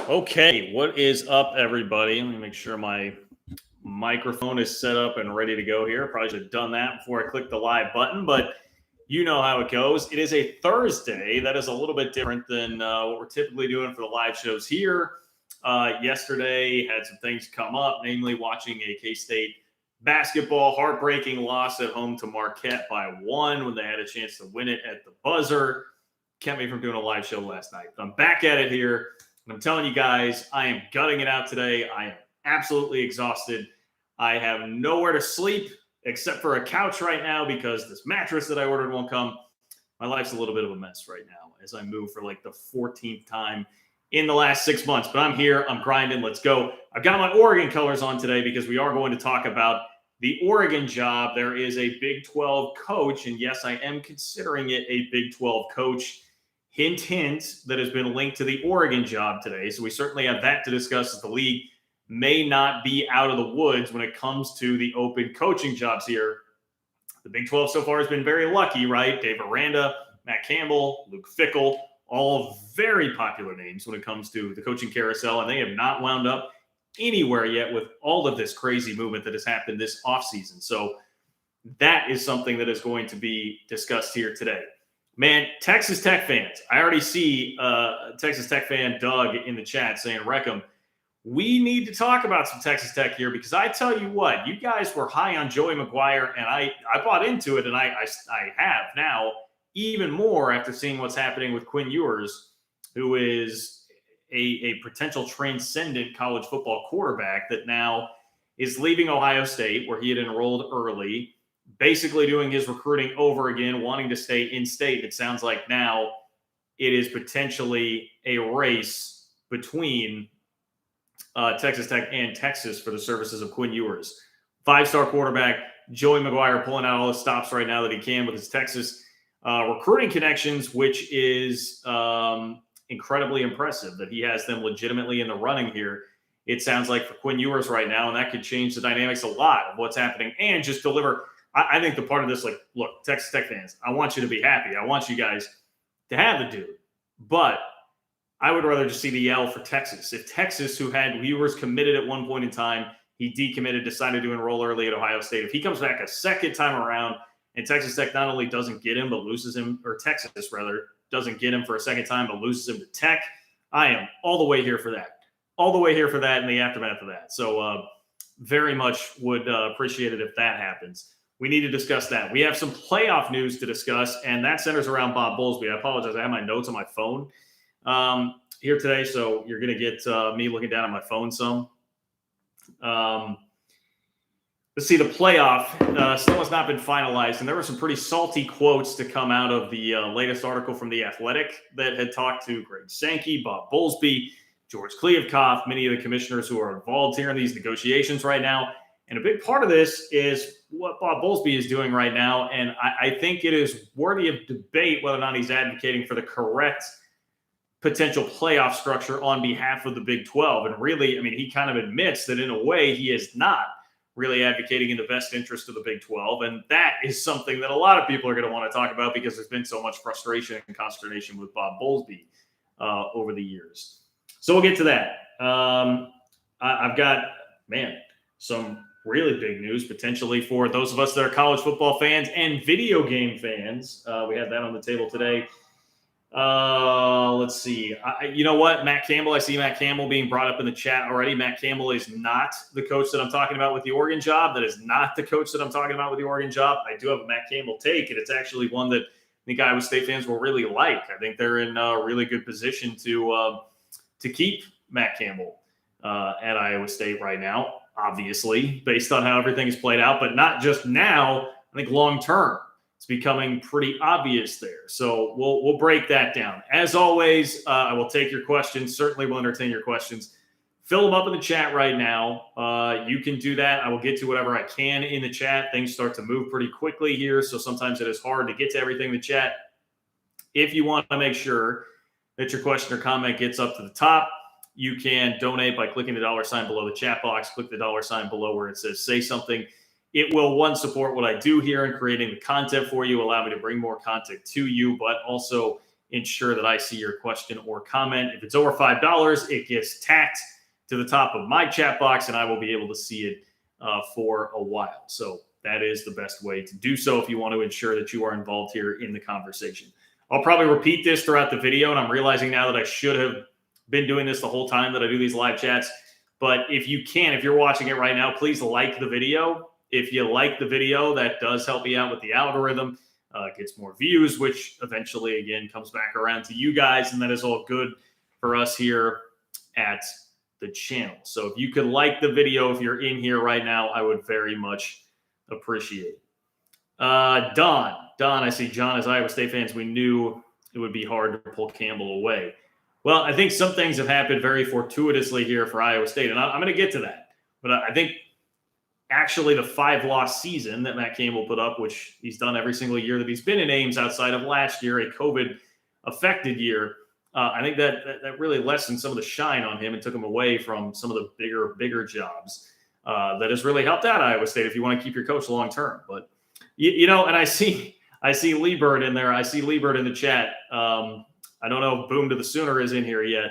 Okay, what is up, everybody? Let me make sure my microphone is set up and ready to go here. Probably should have done that before I clicked the live button, but you know how it goes. It is a Thursday. That is a little bit different than what we're typically doing for the live shows here. Yesterday had some things come up, namely watching a K-State basketball heartbreaking loss at home to Marquette by 1 when they had a chance to win it at the buzzer. Kept me from doing a live show last night. But I'm back at it here. And I'm telling you guys, I am gutting it out today. I am absolutely exhausted. I have nowhere to sleep except for a couch right now because this mattress that I ordered won't come. My life's a little bit of a mess right now as I move for like the 14th time in the last 6 months. But I'm here. I'm grinding. Let's go. I've got my Oregon colors on today because we are going to talk about the Oregon job. There is a Big 12 coach, and yes, I am considering it a Big 12 coach. Hint, hint, that has been linked to the Oregon job today. So we certainly have that to discuss as the league may not be out of the woods when it comes to the open coaching jobs here. The Big 12 so far has been very lucky, right? Dave Aranda, Matt Campbell, Luke Fickell, all very popular names when it comes to the coaching carousel, and they have not wound up anywhere yet with all of this crazy movement that has happened this offseason. So that is something that is going to be discussed here today. Man, Texas Tech fans, I already see Texas Tech fan Doug in the chat saying, Reckham, we need to talk about some Texas Tech here because I tell you what, you guys were high on Joey McGuire, and I bought into it, and I have now even more after seeing what's happening with Quinn Ewers, who is a potential transcendent college football quarterback that now is leaving Ohio State, where he had enrolled early, basically doing his recruiting over again, wanting to stay in state. It sounds like now it is potentially a race between Texas Tech and Texas for the services of Quinn Ewers. 5-star quarterback, Joey McGuire pulling out all the stops right now that he can with his Texas recruiting connections, which is incredibly impressive that he has them legitimately in the running here. It sounds like for Quinn Ewers right now, and that could change the dynamics a lot of what's happening and just deliver. I think the part of this, like, look, Texas Tech fans, I want you to be happy. I want you guys to have the dude. But I would rather just see the L for Texas. If Texas, who had Ewers committed at one point in time, he decommitted, decided to enroll early at Ohio State. If he comes back a second time around and Texas Tech not only doesn't get him, but loses him, or Texas, rather, doesn't get him for a second time, but loses him to Tech, I am all the way here for that. All the way here for that in the aftermath of that. So very much would appreciate it if that happens. We need to discuss that. We have some playoff news to discuss, and that centers around Bob Bowlsby. I apologize. I have my notes on my phone here today, so you're going to get me looking down at my phone some. Let's see, the playoff still has not been finalized, and there were some pretty salty quotes to come out of the latest article from The Athletic that had talked to Greg Sankey, Bob Bowlsby, George Kliavkoff, many of the commissioners who are involved here in these negotiations right now. And a big part of this is what Bob Bowlsby is doing right now. And I think it is worthy of debate whether or not he's advocating for the correct potential playoff structure on behalf of the Big 12. And really, I mean, he kind of admits that in a way he is not really advocating in the best interest of the Big 12. And that is something that a lot of people are going to want to talk about because there's been so much frustration and consternation with Bob Bowlsby over the years. So we'll get to that. I've got, some really big news potentially for those of us that are college football fans and video game fans. We have that on the table today. Let's see. You know what? Matt Campbell, I see Matt Campbell being brought up in the chat already. Matt Campbell is not the coach that I'm talking about with the Oregon job. That is not the coach that I'm talking about with the Oregon job. I do have a Matt Campbell take, and it's actually one that I think Iowa State fans will really like. I think they're in a really good position to keep Matt Campbell at Iowa State right now, obviously, based on how everything is played out, but not just now. I think long term, it's becoming pretty obvious there. So we'll break that down. As always, I will take your questions. Certainly will entertain your questions. Fill them up in the chat right now. You can do that. I will get to whatever I can in the chat. Things start to move pretty quickly here, so sometimes it is hard to get to everything in the chat. If you want to make sure that your question or comment gets up to the top, you can donate by clicking the $ below the chat box. Click the $ below where it says say something. It will, one, support what I do here in creating the content for you, allow me to bring more content to you, but also ensure that I see your question or comment. If it's over $5, it gets tacked to the top of my chat box, and I will be able to see it for a while. So that is the best way to do so if you want to ensure that you are involved here in the conversation. I'll probably repeat this throughout the video, and I'm realizing now that I should have been doing this the whole time that I do these live chats. But if you can, if you're watching it right now, please like the video. If you like the video, that does help me out with the algorithm. Gets more views, which eventually, again, comes back around to you guys, and that is all good for us here at the channel. So if you could like the video, if you're in here right now, I would very much appreciate it. Don, I see John, as Iowa State fans, we knew it would be hard to pull Campbell away. Well, I think some things have happened very fortuitously here for Iowa State, and I'm going to get to that. But I think actually the 5-loss season that Matt Campbell put up, which he's done every single year that he's been in Ames outside of last year, a COVID-affected year, I think that really lessened some of the shine on him and took him away from some of the bigger jobs that has really helped out Iowa State if you want to keep your coach long term. But you know, and I see Lee Bird in there. I see Lee Bird in the chat. I don't know if Boom to the Sooner is in here yet,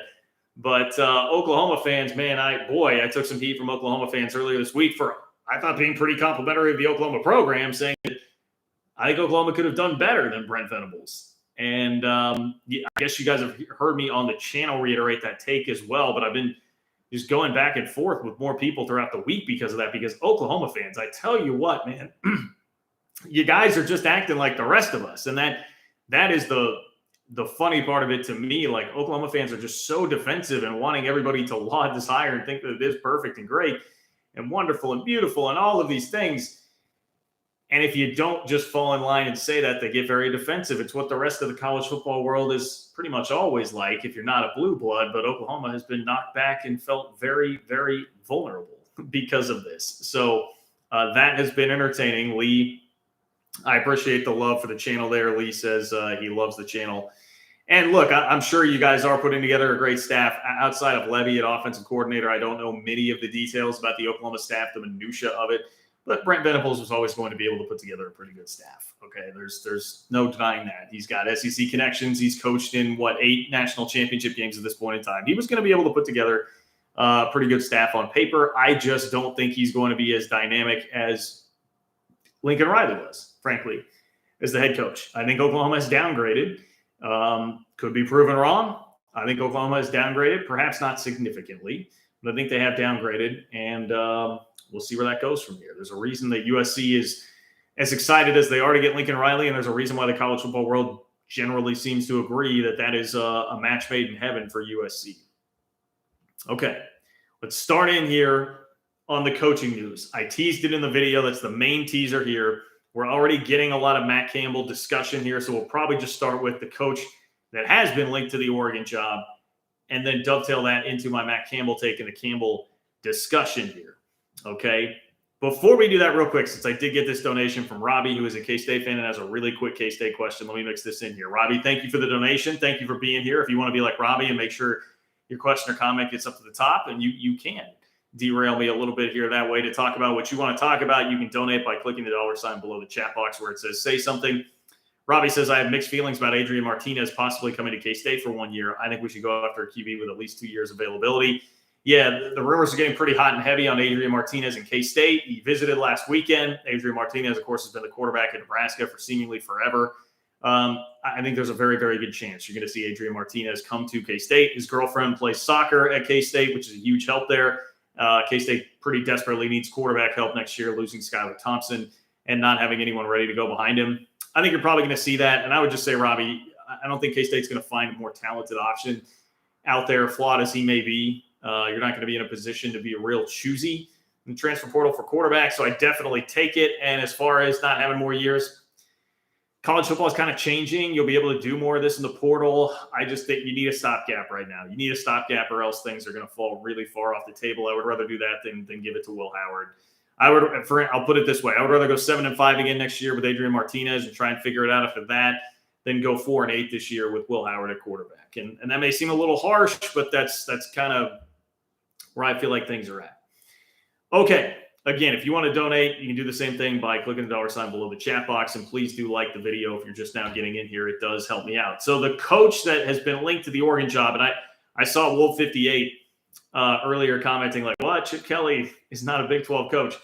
but Oklahoma fans, man, I took some heat from Oklahoma fans earlier this week for, I thought, being pretty complimentary of the Oklahoma program, saying that I think Oklahoma could have done better than Brent Venables. And I guess you guys have heard me on the channel reiterate that take as well, but I've been just going back and forth with more people throughout the week because of that, because Oklahoma fans, I tell you what, man, you guys are just acting like the rest of us. And that is the funny part of it to me. Like, Oklahoma fans are just so defensive and wanting everybody to laud this hire and think that it is perfect and great and wonderful and beautiful and all of these things. And if you don't just fall in line and say that, they get very defensive. It's what the rest of the college football world is pretty much always like if you're not a blue blood. But Oklahoma has been knocked back and felt very, very vulnerable because of this. So that has been entertaining. Lee, I appreciate the love for the channel there. Lee says he loves the channel. And look, I'm sure you guys are putting together a great staff. Outside of Levy at offensive coordinator, I don't know many of the details about the Oklahoma staff, the minutia of it. But Brent Venables was always going to be able to put together a pretty good staff. Okay, there's no denying that. He's got SEC connections. He's coached in, 8 national championship games at this point in time. He was going to be able to put together a pretty good staff on paper. I just don't think he's going to be as dynamic as Lincoln Riley was, frankly, as the head coach. I think Oklahoma has downgraded. Could be proven wrong. I think Oklahoma has downgraded, perhaps not significantly, but I think they have downgraded, and we'll see where that goes from here. There's a reason that USC is as excited as they are to get Lincoln Riley, and there's a reason why the college football world generally seems to agree that is a match made in heaven for USC. Okay, let's start in here on the coaching news. I teased it in the video. That's the main teaser here. We're already getting a lot of Matt Campbell discussion here, so we'll probably just start with the coach that has been linked to the Oregon job and then dovetail that into my Matt Campbell take and the Campbell discussion here. Okay, before we do that real quick, since I did get this donation from Robbie, who is a K-State fan and has a really quick K-State question, let me mix this in here. Robbie, thank you for the donation. Thank you for being here. If you want to be like Robbie and make sure your question or comment gets up to the top, and you can derail me a little bit here that way to talk about what you want to talk about, you can donate by clicking the $ below the chat box where it says say something. Robbie says, I have mixed feelings about Adrian Martinez possibly coming to K-State for 1 year. I think we should go after a QB with at least 2 years availability. Yeah, the rumors are getting pretty hot and heavy on Adrian Martinez in K-State. He visited last weekend. Adrian Martinez, of course, has been the quarterback at Nebraska for seemingly forever. I think there's a very, very good chance you're going to see Adrian Martinez come to K-State. His girlfriend plays soccer at K-State, which is a huge help there. K-State pretty desperately needs quarterback help next year, losing Skylar Thompson and not having anyone ready to go behind him. I think you're probably going to see that. And I would just say, Robbie, I don't think K-State's going to find a more talented option out there, flawed as he may be. You're not going to be in a position to be a real choosy in the transfer portal for quarterback. So I definitely take it. And as far as not having more years, college football is kind of changing. You'll be able to do more of this in the portal. I just think you need a stopgap right now. You need a stopgap or else things are going to fall really far off the table. I would rather do that than give it to Will Howard. I'll put it this way. I would rather go 7-5 again next year with Adrian Martinez and try and figure it out after that than go 4-8 this year with Will Howard at quarterback. And that may seem a little harsh, but that's kind of where I feel like things are at. Okay, again, if you want to donate, you can do the same thing by clicking the $ below the chat box. And please do like the video if you're just now getting in here. It does help me out. So the coach that has been linked to the Oregon job, and I saw Wolf58 earlier commenting like, "What? Chip Kelly is not a Big 12 coach."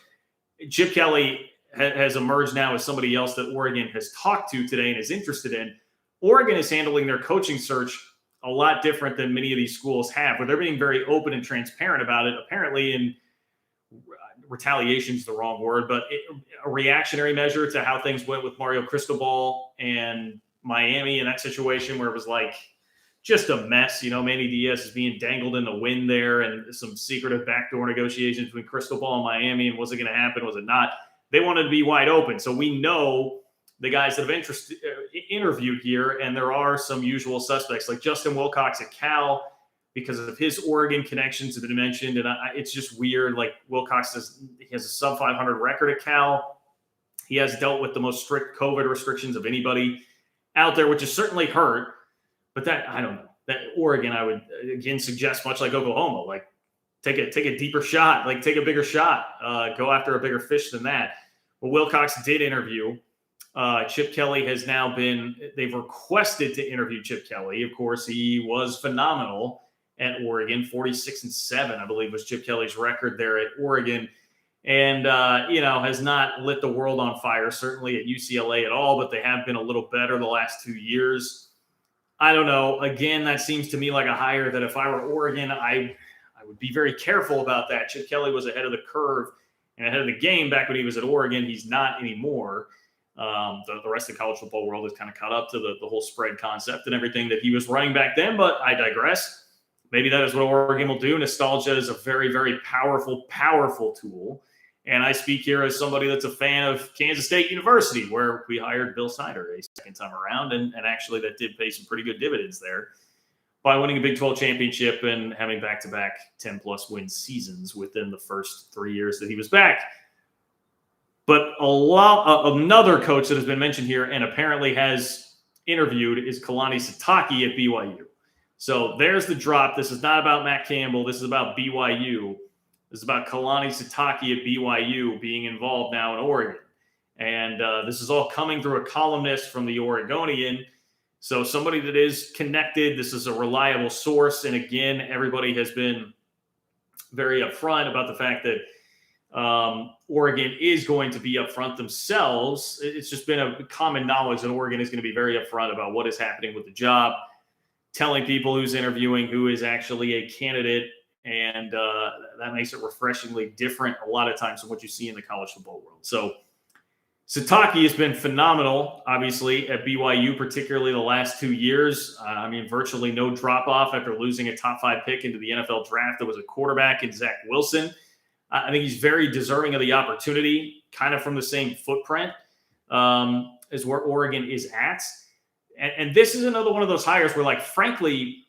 Chip Kelly has emerged now as somebody else that Oregon has talked to today and is interested in. Oregon is handling their coaching search a lot different than many of these schools have, where they're being very open and transparent about it. Apparently, in retaliation is the wrong word, but a reactionary measure to how things went with Mario Cristobal and Miami in that situation, where it was like just a mess. Manny Diaz is being dangled in the wind there, and some secretive backdoor negotiations between Cristobal and Miami. And was it going to happen? Was it not? They wanted to be wide open. So we know the guys that have interviewed here, and there are some usual suspects like Justin Wilcox at Cal, because of his Oregon connections that have been mentioned. And it's just weird. Like Wilcox he has a sub 500 record at Cal. He has dealt with the most strict COVID restrictions of anybody out there, which has certainly hurt. But I don't know. That Oregon, I would again suggest, much like Oklahoma, like take a deeper shot, like take a bigger shot, go after a bigger fish than that. Well, Wilcox did interview. Chip Kelly has now they've requested to interview Chip Kelly. Of course, he was phenomenal at Oregon. 46-7, I believe, was Chip Kelly's record there at Oregon. And, has not lit the world on fire, certainly at UCLA at all, but they have been a little better the last 2 years. I don't know. Again, that seems to me like a hire that if I were Oregon, I would be very careful about that. Chip Kelly was ahead of the curve and ahead of the game back when he was at Oregon. He's not anymore. The rest of the college football world has kind of caught up to the whole spread concept and everything that he was running back then, but I digress. Maybe that is what Oregon will do. Nostalgia is a very, very powerful, powerful tool. And I speak here as somebody that's a fan of Kansas State University, where we hired Bill Snyder a second time around. And actually that did pay some pretty good dividends there by winning a Big 12 championship and having back-to-back 10-plus win seasons within the first 3 years that he was back. But another coach that has been mentioned here and apparently has interviewed is Kalani Sitake at BYU. So there's the drop. This is not about Matt Campbell. This is about BYU. This is about Kalani Sitake at BYU being involved now in Oregon. And this is all coming through a columnist from the Oregonian. So somebody that is connected. This is a reliable source. And again, everybody has been very upfront about the fact that Oregon is going to be upfront themselves. It's just been a common knowledge that Oregon is going to be very upfront about what is happening with the job, telling people who's interviewing who is actually a candidate. And that makes it refreshingly different a lot of times from what you see in the college football world. So Sitake has been phenomenal, obviously, at BYU, particularly the last 2 years. Virtually no drop-off after losing a top 5 pick into the NFL draft. That was a quarterback in Zach Wilson. I think he's very deserving of the opportunity, kind of from the same footprint as where Oregon is at. And this is another one of those hires where, like, frankly,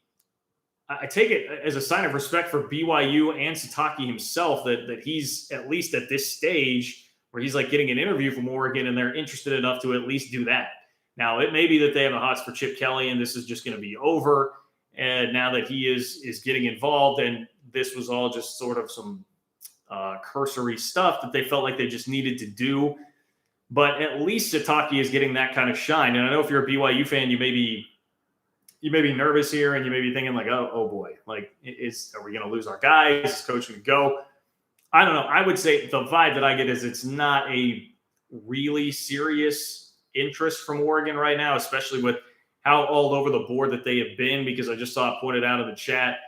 I take it as a sign of respect for BYU and Sitake himself that he's at least at this stage where he's like getting an interview from Oregon and they're interested enough to at least do that. Now, it may be that they have a hots for Chip Kelly and this is just going to be over. And now that he is getting involved, and this was all just sort of some cursory stuff that they felt like they just needed to do. But at least Sitake is getting that kind of shine. And I know if you're a BYU fan, you may be nervous here and you may be thinking like, oh boy, like are we going to lose our guy? Is this coach going to go? I don't know. I would say the vibe that I get is it's not a really serious interest from Oregon right now, especially with how all over the board that they have been, because I just saw it pointed out in the chat.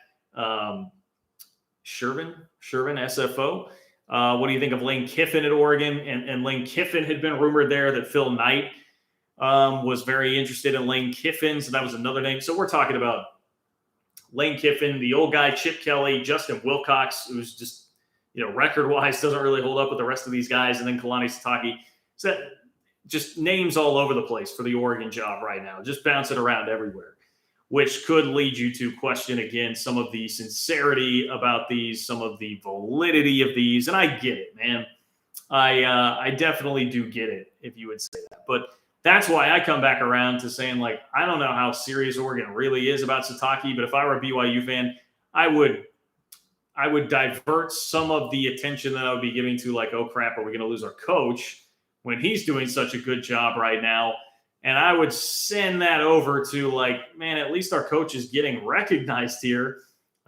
Shervin, SFO. What do you think of Lane Kiffin at Oregon? And Lane Kiffin had been rumored there that Phil Knight was very interested in Lane Kiffin. So that was another name. So we're talking about Lane Kiffin, the old guy, Chip Kelly, Justin Wilcox, who's just, record-wise doesn't really hold up with the rest of these guys. And then Kalani Sitake. So just names all over the place for the Oregon job right now, just bouncing around everywhere, which could lead you to question, again, some of the sincerity about these, some of the validity of these. And I get it, man. I definitely do get it, if you would say that. But that's why I come back around to saying, like, I don't know how serious Oregon really is about Sitake, but if I were a BYU fan, I would I would divert some of the attention that I would be giving to like, oh crap, are we going to lose our coach when he's doing such a good job right now? And I would send that over to like, man, at least our coach is getting recognized here.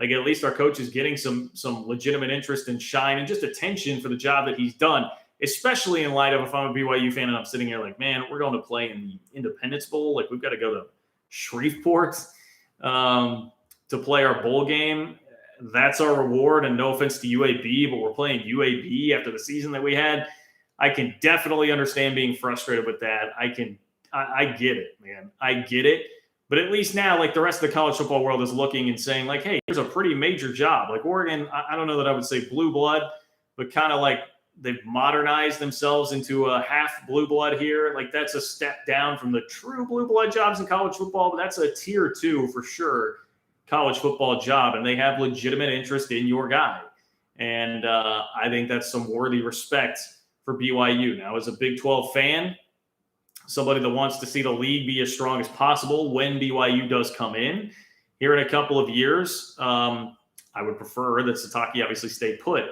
Like at least our coach is getting some legitimate interest and shine and just attention for the job that he's done, especially in light of if I'm a BYU fan and I'm sitting here like, man, we're going to play in the Independence Bowl. Like we've got to go to Shreveport to play our bowl game. That's our reward. And no offense to UAB, but we're playing UAB after the season that we had. I can definitely understand being frustrated with that. I get it, man. I get it. But at least now, like the rest of the college football world is looking and saying like, hey, here's a pretty major job. Like Oregon, I don't know that I would say blue blood, but kind of like they've modernized themselves into a half blue blood here. Like that's a step down from the true blue blood jobs in college football, but that's a tier 2 for sure college football job. And they have legitimate interest in your guy. And I think that's some worthy respect for BYU. Now, as a Big 12 fan, somebody that wants to see the league be as strong as possible when BYU does come in here in a couple of years, I would prefer that Satake obviously stay put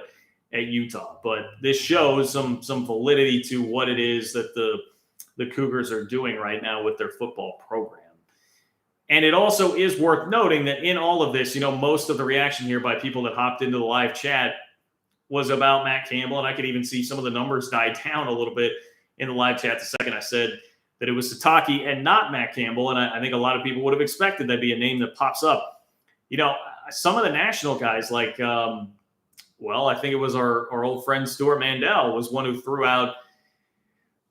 at Utah. But this shows some validity to what it is that the Cougars are doing right now with their football program. And it also is worth noting that in all of this, most of the reaction here by people that hopped into the live chat was about Matt Campbell. And I could even see some of the numbers die down a little bit in the live chat the second I said that it was Satake and not Matt Campbell. And I think a lot of people would have expected that'd be a name that pops up. Some of the national guys like, I think it was our old friend Stuart Mandel was one who threw out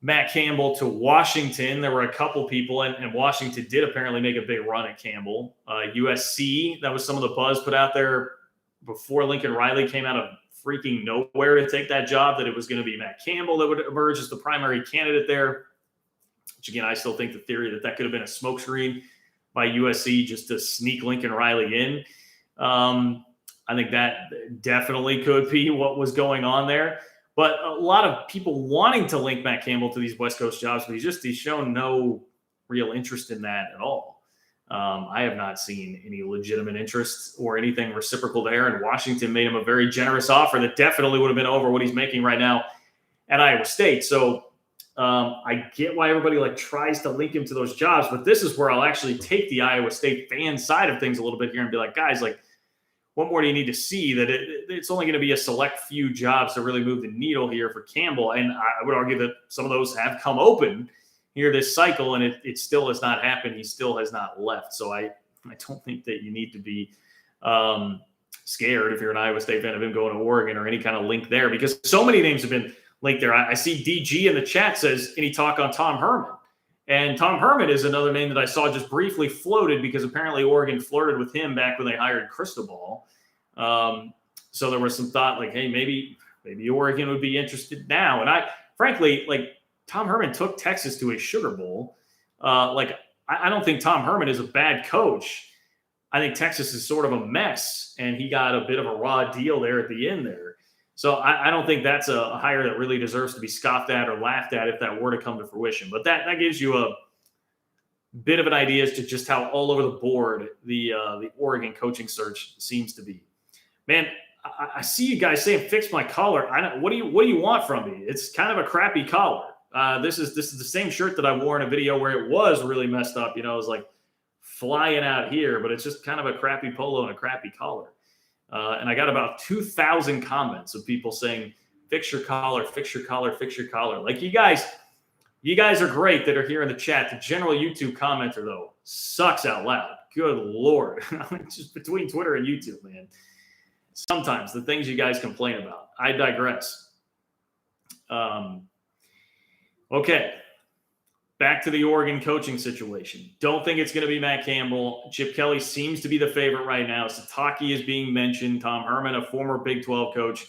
Matt Campbell to Washington. There were a couple people, and Washington did apparently make a big run at Campbell. USC, that was some of the buzz put out there before Lincoln Riley came out of freaking nowhere to take that job, that it was going to be Matt Campbell that would emerge as the primary candidate there. Which, again, I still think the theory that could have been a smokescreen by USC just to sneak Lincoln Riley in. I think that definitely could be what was going on there. But a lot of people wanting to link Matt Campbell to these West Coast jobs, but he's shown no real interest in that at all. I have not seen any legitimate interest or anything reciprocal there. And Washington made him a very generous offer that definitely would have been over what he's making right now at Iowa State. So I get why everybody tries to link him to those jobs, but this is where I'll actually take the Iowa State fan side of things a little bit here and be like, guys, what more do you need to see that it's only going to be a select few jobs to really move the needle here for Campbell? And I would argue that some of those have come open here this cycle, and it still has not happened. He still has not left. So I don't think that you need to be scared if you're an Iowa State fan of him going to Oregon or any kind of link there, because so many names have been linked there. I see DG in the chat says, any talk on Tom Herman? And Tom Herman is another name that I saw just briefly floated because apparently Oregon flirted with him back when they hired Cristobal. So there was some thought hey, maybe Oregon would be interested now. And I frankly, Tom Herman took Texas to a Sugar Bowl. I don't think Tom Herman is a bad coach. I think Texas is sort of a mess, and he got a bit of a raw deal there at the end there. So I don't think that's a hire that really deserves to be scoffed at or laughed at if that were to come to fruition. But that gives you a bit of an idea as to just how all over the board the Oregon coaching search seems to be. Man, I see you guys saying fix my collar. What do you want from me? It's kind of a crappy collar. This is the same shirt that I wore in a video where it was really messed up. It was flying out here, but it's just kind of a crappy polo and a crappy collar. And I got about 2,000 comments of people saying, fix your collar, fix your collar, fix your collar. You guys are great that are here in the chat. The general YouTube commenter, though, sucks out loud. Good Lord. Just between Twitter and YouTube, man. Sometimes the things you guys complain about. I digress. Okay. Back to the Oregon coaching situation. Don't think it's going to be Matt Campbell. Chip Kelly seems to be the favorite right now. Satake is being mentioned. Tom Herman, a former Big 12 coach,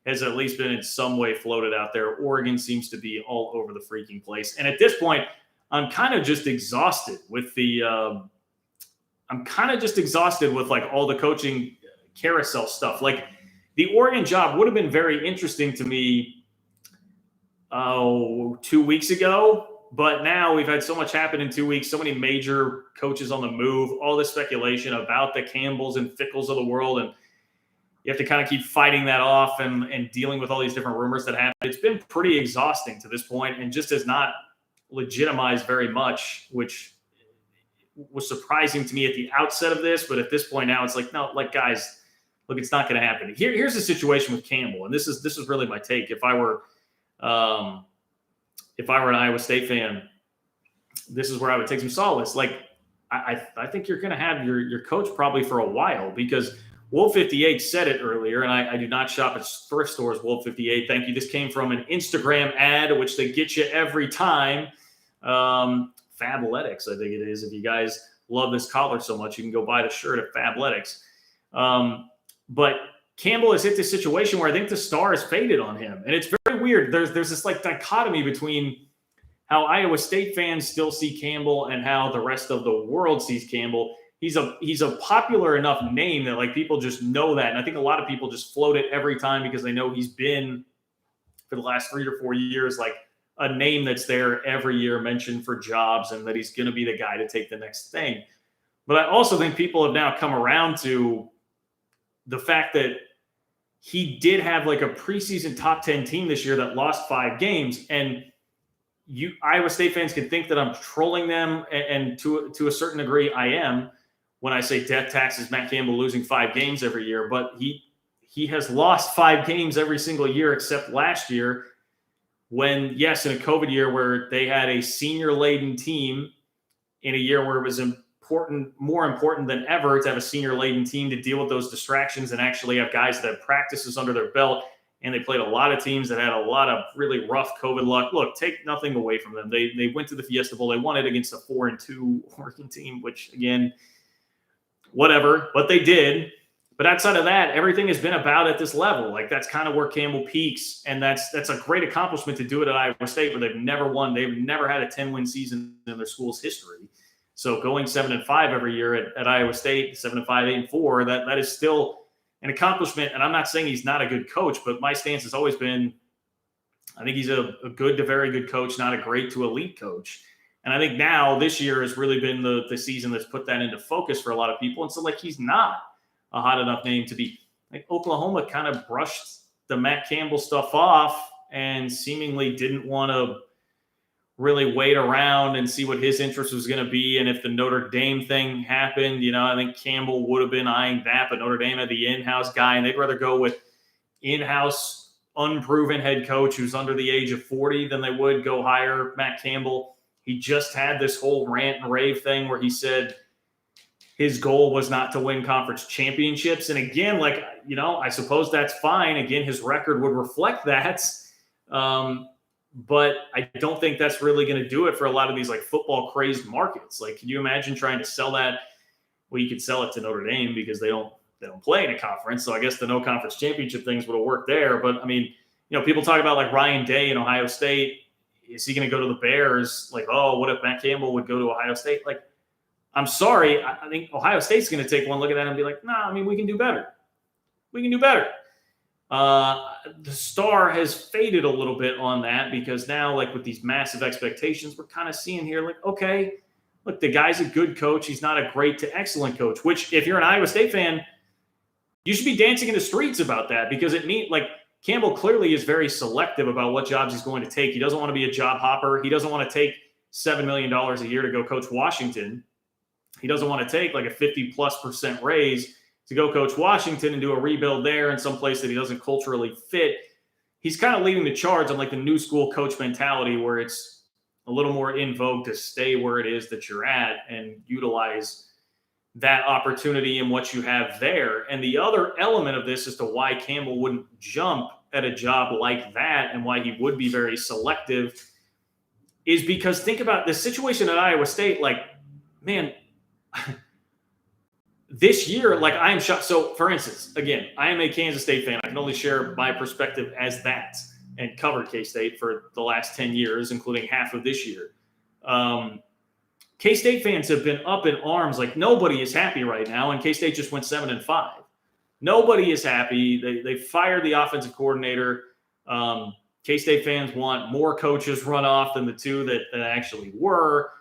has at least been in some way floated out there. Oregon seems to be all over the freaking place. And at this point, I'm kind of just exhausted with all the coaching carousel stuff. The Oregon job would have been very interesting to me 2 weeks ago. But now we've had so much happen in 2 weeks, so many major coaches on the move, all this speculation about the Campbells and Fickles of the world. And you have to kind of keep fighting that off and dealing with all these different rumors that happen. It's been pretty exhausting to this point and just has not legitimized very much, which was surprising to me at the outset of this. But at this point now, it's like, no, like, guys, look, it's not going to happen. Here's the situation with Campbell, and this is really my take. If I were an Iowa State fan, this is where I would take some solace. Like, I think you're going to have your coach probably for a while, because Wolf 58 said it earlier, and I do not shop at thrift stores, Wolf 58. Thank you. This came from an Instagram ad, which they get you every time. Fabletics, I think it is. If you guys love this collar so much, you can go buy the shirt at Fabletics. But Campbell has hit this situation where I think the star has faded on him. And it's very weird. There's this like dichotomy between how Iowa State fans still see Campbell and how the rest of the world sees Campbell. He's a popular enough name that like people just know that. And I think a lot of people just float it every time because they know he's been, for the last 3 or 4 years, like a name that's there every year mentioned for jobs, and that he's going to be the guy to take the next thing. But I also think people have now come around to the fact that he did have like a preseason top 10 team this year that lost 5 games. And Iowa State fans can think that I'm trolling them, and to a certain degree I am, when I say death taxes Matt Campbell losing 5 games every year. But he has lost 5 games every single year except last year, when, yes, in a COVID year where they had a senior-laden team, in a year where it was more important than ever to have a senior-laden team to deal with those distractions and actually have guys that have practices under their belt. And they played a lot of teams that had a lot of really rough COVID luck. Look, take nothing away from them. They went to the Fiesta Bowl. They won it against a 4-2 Oregon team, which, again, whatever. But they did. But outside of that, everything has been about at this level. Like, that's kind of where Campbell peaks. And that's a great accomplishment to do it at Iowa State, where they've never won. They've never had a 10-win season in their school's history. So going 7-5 every year at Iowa State, 7-5, 8-4, that is still an accomplishment. And I'm not saying he's not a good coach, but my stance has always been, I think he's a good to very good coach, not a great to elite coach. And I think now this year has really been the season that's put that into focus for a lot of people. And so, like, he's not a hot enough name to be, like, Oklahoma kind of brushed the Matt Campbell stuff off and seemingly didn't want to really wait around and see what his interest was going to be. And if the Notre Dame thing happened, I think Campbell would have been eyeing that, but Notre Dame had the in-house guy, and they'd rather go with in-house unproven head coach who's under the age of 40 than they would go hire Matt Campbell. He just had this whole rant and rave thing where he said his goal was not to win conference championships. And again, like, I suppose that's fine. Again, his record would reflect that. But I don't think that's really going to do it for a lot of these like football crazed markets. Like, can you imagine trying to sell that? Well, you could sell it to Notre Dame because they don't play in a conference. So I guess the no conference championship things would have worked there. But I mean, people talk about like Ryan Day in Ohio State. Is he going to go to the Bears? Like, oh, what if Matt Campbell would go to Ohio State? Like, I'm sorry. I think Ohio State's going to take one look at that and be like, nah, I mean, we can do better. We can do better. The star has faded a little bit on that because now, like, with these massive expectations, we're kind of seeing here, like, okay, look, the guy's a good coach. He's not a great to excellent coach, which if you're an Iowa State fan, you should be dancing in the streets about that, because it means, like, Campbell clearly is very selective about what jobs he's going to take. He doesn't want to be a job hopper. He doesn't want to take $7 million a year to go coach Washington. He doesn't want to take like a 50+% raise to go coach Washington and do a rebuild there in some place that he doesn't culturally fit. He's kind of leading the charge on like the new school coach mentality, where it's a little more in vogue to stay where it is that you're at and utilize that opportunity and what you have there. And the other element of this as to why Campbell wouldn't jump at a job like that and why he would be very selective is because think about the situation at Iowa State. Like, man, this year, like, I am shocked. So, for instance, again, I am a Kansas State fan. I can only share my perspective as that, and covered K-State for the last 10 years, including half of this year. K-State fans have been up in arms. Like, nobody is happy right now, and K-State just went 7-5. Nobody is happy. They fired the offensive coordinator. K-State fans want more coaches run off than the two that actually were.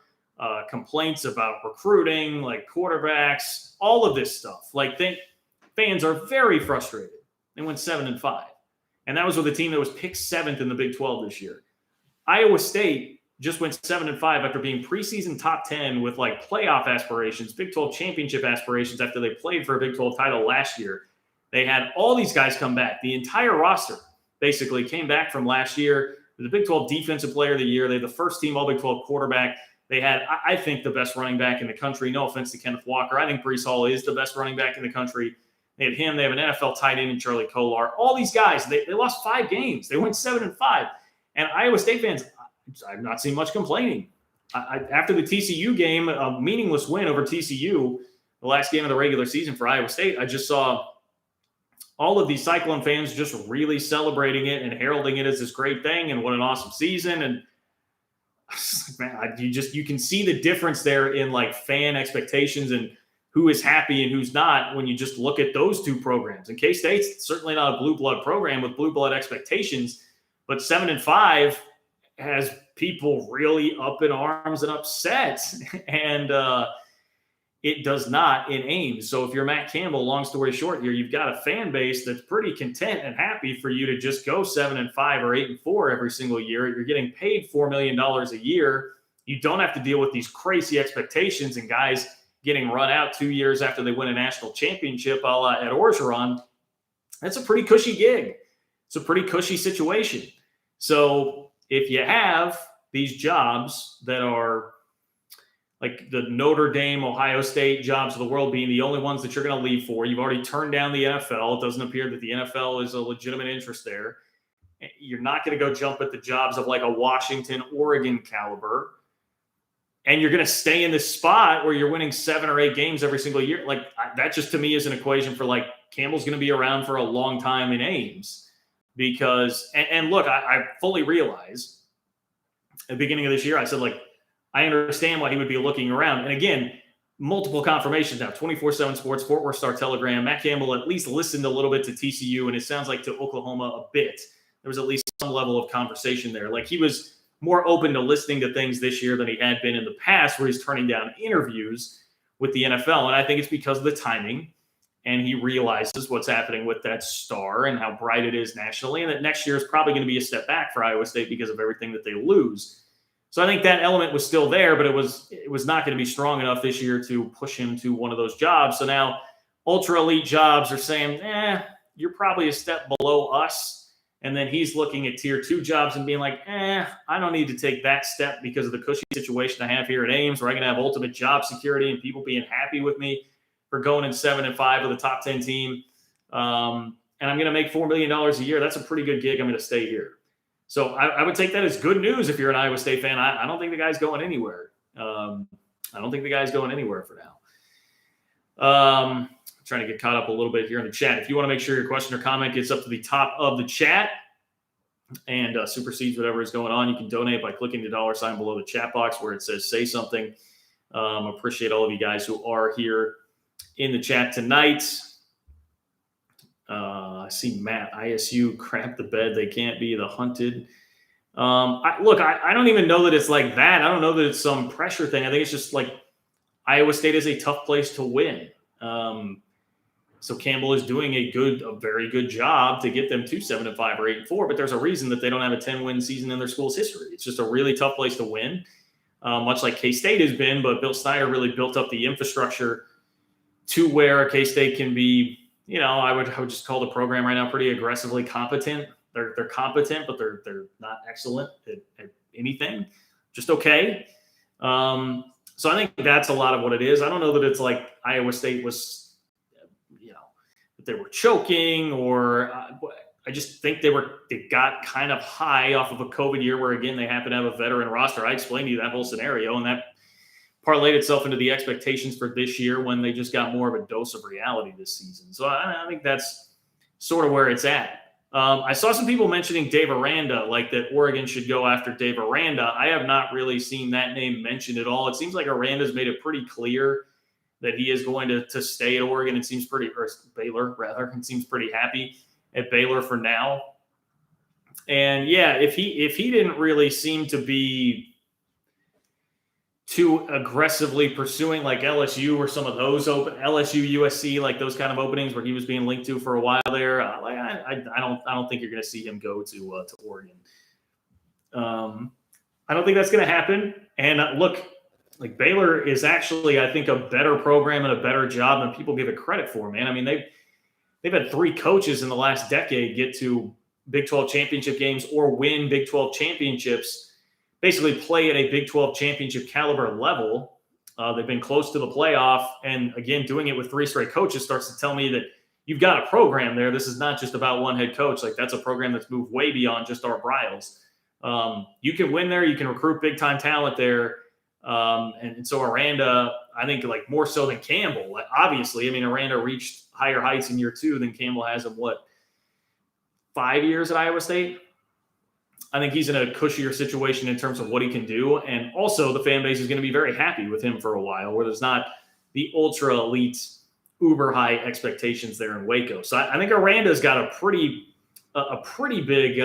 Complaints about recruiting, like quarterbacks, all of this stuff. Like, think fans are very frustrated. They went 7-5. And that was with a team that was picked 7th in the Big 12 this year. Iowa State just went 7-5 after being preseason top 10 with like playoff aspirations, Big 12 championship aspirations after they played for a Big 12 title last year. They had all these guys come back. The entire roster basically came back from last year. The Big 12 Defensive Player of the Year. They had the first team All Big 12 quarterback. They had, I think, the best running back in the country. No offense to Kenneth Walker. I think Breece Hall is the best running back in the country. They have him. They have an NFL tight end in Charlie Kolar. All these guys, they lost 5 games. They went 7-5. And Iowa State fans, I've not seen much complaining. After the TCU game, a meaningless win over TCU, the last game of the regular season for Iowa State, I just saw all of these Cyclone fans just really celebrating it and heralding it as this great thing and what an awesome season. And man, you can see the difference there in like fan expectations and who is happy and who's not when you just look at those two programs. And K-State's certainly not a blue blood program with blue blood expectations, but 7-5 has people really up in arms and upset. And it does not in Ames. So if you're Matt Campbell, long story short here, you've got a fan base that's pretty content and happy for you to just go 7-5 or 8-4 every single year. You're getting paid $4 million a year. You don't have to deal with these crazy expectations and guys getting run out 2 years after they win a national championship a la at Orgeron. That's a pretty cushy gig. It's a pretty cushy situation. So if you have these jobs that are like the Notre Dame, Ohio State jobs of the world being the only ones that you're going to leave for. You've already turned down the NFL. It doesn't appear that the NFL is a legitimate interest there. You're not going to go jump at the jobs of like a Washington, Oregon caliber. And you're going to stay in this spot where you're winning 7 or 8 games every single year. Like that just to me is an equation for like Campbell's going to be around for a long time in Ames. Because, and look, I fully realize at the beginning of this year, I said like, I understand why he would be looking around. And again, multiple confirmations now, 24/7 Sports, Fort Worth Star-Telegram. Matt Campbell at least listened a little bit to TCU, and it sounds like to Oklahoma a bit. There was at least some level of conversation there. Like he was more open to listening to things this year than he had been in the past, where he's turning down interviews with the NFL. And I think it's because of the timing. And he realizes what's happening with that star and how bright it is nationally. And that next year is probably going to be a step back for Iowa State because of everything that they lose. So I think that element was still there, but it was not going to be strong enough this year to push him to one of those jobs. So now ultra elite jobs are saying, you're probably a step below us. And then he's looking at tier 2 jobs and being like, I don't need to take that step because of the cushy situation I have here at Ames, where I can have ultimate job security and people being happy with me for going in 7-5 with a top 10 team. And I'm going to make $4 million a year. That's a pretty good gig. I'm going to stay here. So I would take that as good news if you're an Iowa State fan. I don't think the guy's going anywhere. I don't think the guy's going anywhere for now. Trying to get caught up a little bit here in the chat. If you want to make sure your question or comment gets up to the top of the chat and supersedes whatever is going on, you can donate by clicking the $sign below the chat box where it says say something. Appreciate all of you guys who are here in the chat tonight. I see Matt, ISU crap the bed. They can't be the hunted. I don't even know that it's like that. I don't know that it's some pressure thing. I think it's just like Iowa State is a tough place to win. So Campbell is doing a very good job to get them to 7-5 or 8-4, but there's a reason that they don't have a 10-win season in their school's history. It's just a really tough place to win, much like K-State has been, but Bill Snyder really built up the infrastructure to where K-State can be, I would just call the program right now pretty aggressively competent. They're competent, but they're not excellent at anything, just okay. So I think that's a lot of what it is. I don't know that it's like Iowa State was, that they were choking, or I just think they got kind of high off of a COVID year where, again, they happen to have a veteran roster. I explained to you that whole scenario, and that parlayed itself into the expectations for this year when they just got more of a dose of reality this season. So I think that's sort of where it's at. I saw some people mentioning Dave Aranda, like that Oregon should go after Dave Aranda. I have not really seen that name mentioned at all. It seems like Aranda's made it pretty clear that he is going to stay at Oregon. It seems or Baylor rather, and seems pretty happy at Baylor for now. And yeah, if he didn't really seem to be too aggressively pursuing like LSU or some of those open LSU, USC, like those kind of openings where he was being linked to for a while there. I don't think you're going to see him go to Oregon. I don't think that's going to happen. And look, like Baylor is actually, I think, a better program and a better job than people give it credit for, man. I mean, they've had 3 coaches in the last decade get to Big 12 championship games or win Big 12 championships, basically play at a Big 12 championship caliber level. They've been close to the playoff. And again, doing it with 3 straight coaches starts to tell me that you've got a program there. This is not just about one head coach. Like, that's a program that's moved way beyond just Art Briles. You can win there. You can recruit big time talent there. And so Aranda, I think, like, more so than Campbell. Like, obviously, I mean, Aranda reached higher heights in year 2 than Campbell has in 5 years at Iowa State. I think he's in a cushier situation in terms of what he can do. And also the fan base is going to be very happy with him for a while, where there's not the ultra elite, uber high expectations there in Waco. So I think Aranda's got a pretty big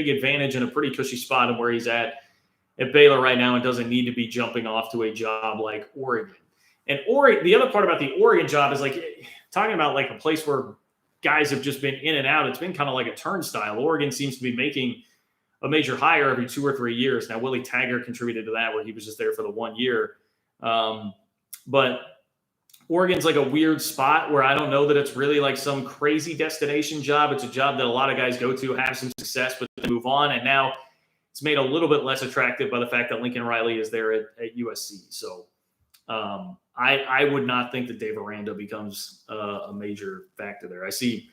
advantage and a pretty cushy spot in where he's at Baylor right now, and doesn't need to be jumping off to a job like Oregon. And the other part about the Oregon job is, like, talking about like a place where guys have just been in and out. It's been kind of like a turnstile. Oregon seems to be making a major hire every 2 or 3 years. Now, Willie Taggart contributed to that, where he was just there for the 1 year. But Oregon's like a weird spot where I don't know that it's really like some crazy destination job. It's a job that a lot of guys go to, have some success, but then move on. And now it's made a little bit less attractive by the fact that Lincoln Riley is there at USC. So I would not think that Dave Aranda becomes a major factor there. I see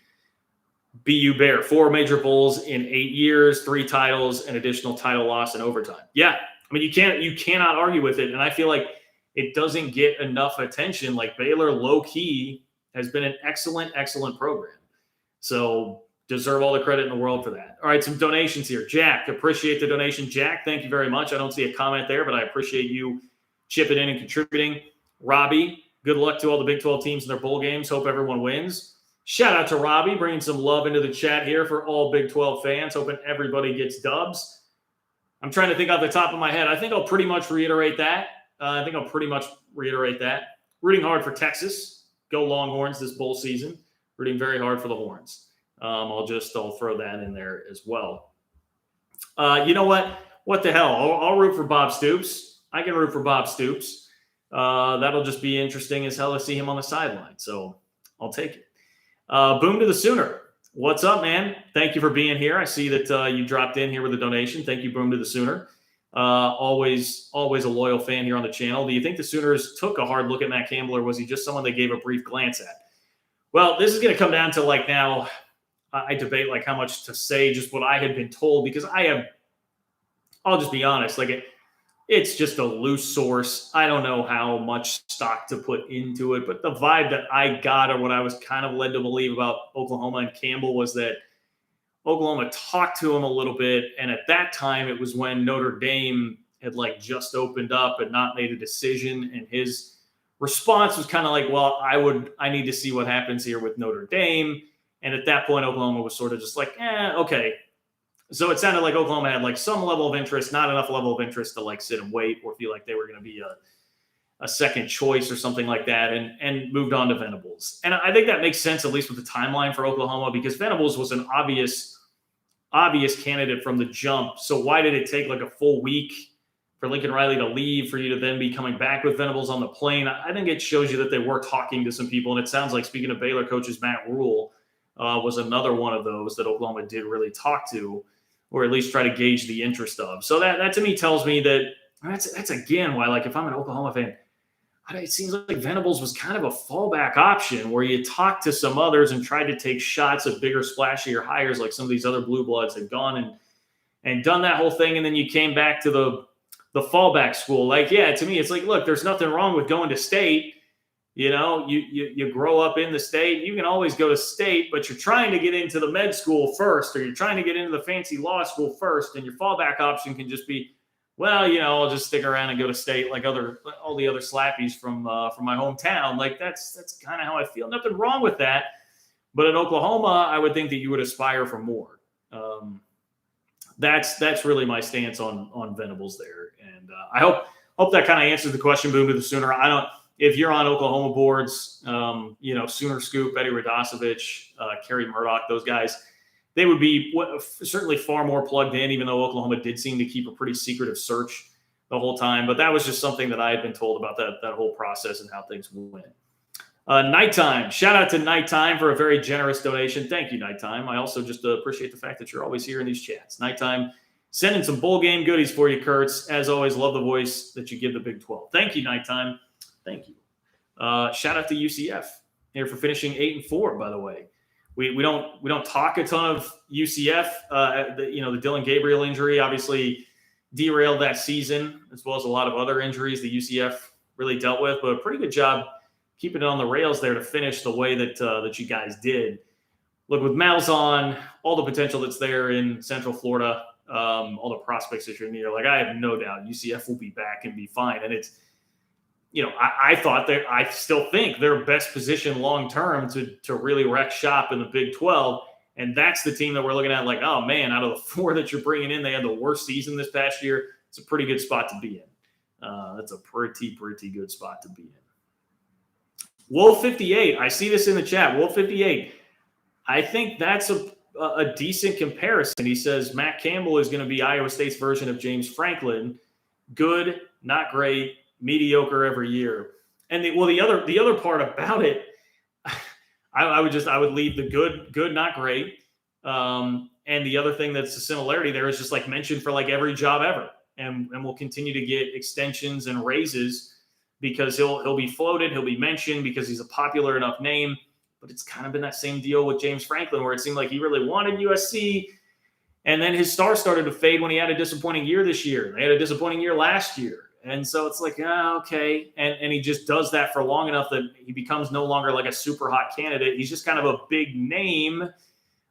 BU Bear, 4 major bowls in 8 years, 3 titles, an additional title loss in overtime. Yeah, I mean, you cannot argue with it. And I feel like it doesn't get enough attention. Like, Baylor, low key, has been an excellent program. So deserve all the credit in the world for that. All right, some donations here. Jack, appreciate the donation. Jack, thank you very much. I don't see a comment there, but I appreciate you chipping in and contributing. Robbie, good luck to all the Big 12 teams in their bowl games. Hope everyone wins. Shout out to Robbie, bringing some love into the chat here for all Big 12 fans. Hoping everybody gets dubs. I'm trying to think off the top of my head. I think I'll pretty much reiterate that. Rooting hard for Texas. Go Longhorns this bowl season. Rooting very hard for the Horns. I'll throw that in there as well. You know what? What the hell? I'll root for Bob Stoops. I can root for Bob Stoops. That'll just be interesting as hell to see him on the sideline. So I'll take it. Boom to the Sooner. What's up, man? Thank you for being here. I see that you dropped in here with a donation. Thank you, Boom to the Sooner. Always a loyal fan here on the channel. Do you think the Sooners took a hard look at Matt Campbell, or was he just someone they gave a brief glance at? Well, this is going to come down to, like, now I debate like how much to say just what I had been told, because I'll just be honest, like it's just a loose source. I don't know how much stock to put into it, but the vibe that I got, or what I was kind of led to believe about Oklahoma and Campbell, was that Oklahoma talked to him a little bit. And at that time, it was when Notre Dame had like just opened up and not made a decision. And his response was kind of like, well, I need to see what happens here with Notre Dame. And at that point, Oklahoma was sort of just like, okay. So it sounded like Oklahoma had like some level of interest, not enough level of interest to like sit and wait or feel like they were going to be a second choice or something like that, and moved on to Venables. And I think that makes sense, at least with the timeline for Oklahoma, because Venables was an obvious candidate from the jump. So why did it take like a full week for Lincoln Riley to leave for you to then be coming back with Venables on the plane? I think it shows you that they were talking to some people. And it sounds like, speaking of Baylor coaches, Matt Rule was another one of those that Oklahoma did really talk to, or at least try to gauge the interest of. So that to me tells me that that's again why, like, if I'm an Oklahoma fan, it seems like Venables was kind of a fallback option where you talked to some others and tried to take shots at bigger, splashier hires, like some of these other blue bloods had gone and done that whole thing. And then you came back to the fallback school. Like, yeah, to me, it's like, look, there's nothing wrong with going to state. You know, you grow up in the state. You can always go to state, but you're trying to get into the med school first, or you're trying to get into the fancy law school first, and your fallback option can just be, well, you know, I'll just stick around and go to state like all the other slappies from my hometown. Like, that's kind of how I feel. Nothing wrong with that. But at Oklahoma, I would think that you would aspire for more. That's really my stance on Venables there. And I hope that kind of answers the question, Boom, to the Sooner. If you're on Oklahoma boards, Sooner Scoop, Eddie Radosevich, Kerry Murdoch, those guys, they would be certainly far more plugged in, even though Oklahoma did seem to keep a pretty secretive search the whole time. But that was just something that I had been told about that whole process and how things went. Nighttime. Shout out to Nighttime for a very generous donation. Thank you, Nighttime. I also just appreciate the fact that you're always here in these chats. Nighttime, sending some bowl game goodies for you, Kurtz. As always, love the voice that you give the Big 12. Thank you, Nighttime. Thank you. Shout out to UCF here for finishing 8-4, by the way. We don't talk a ton of UCF. The Dylan Gabriel injury obviously derailed that season, as well as a lot of other injuries the UCF really dealt with. But a pretty good job keeping it on the rails there to finish the way that you guys did. Look, with Malzahn, all the potential that's there in Central Florida, all the prospects that you're near, like I have no doubt UCF will be back and be fine. And it's, I still think their best position long-term to really wreck shop in the Big 12. And that's the team that we're looking at like, oh man, out of the four that you're bringing in, they had the worst season this past year. It's a pretty good spot to be in. That's a pretty good spot to be in. Wolf 58, I see this in the chat. Wolf 58, I think that's a decent comparison. He says Matt Campbell is going to be Iowa State's version of James Franklin. Good, not great, mediocre every year. And the other part about it, I would leave the good, not great. And the other thing that's a similarity there is just like mentioned for like every job ever, and we'll continue to get extensions and raises because he'll be floated, he'll be mentioned because he's a popular enough name. But it's kind of been that same deal with James Franklin, where it seemed like he really wanted USC, and then his star started to fade when he had a disappointing year this year. They had a disappointing year last year. And so it's like, okay. And he just does that for long enough that he becomes no longer like a super hot candidate. He's just kind of a big name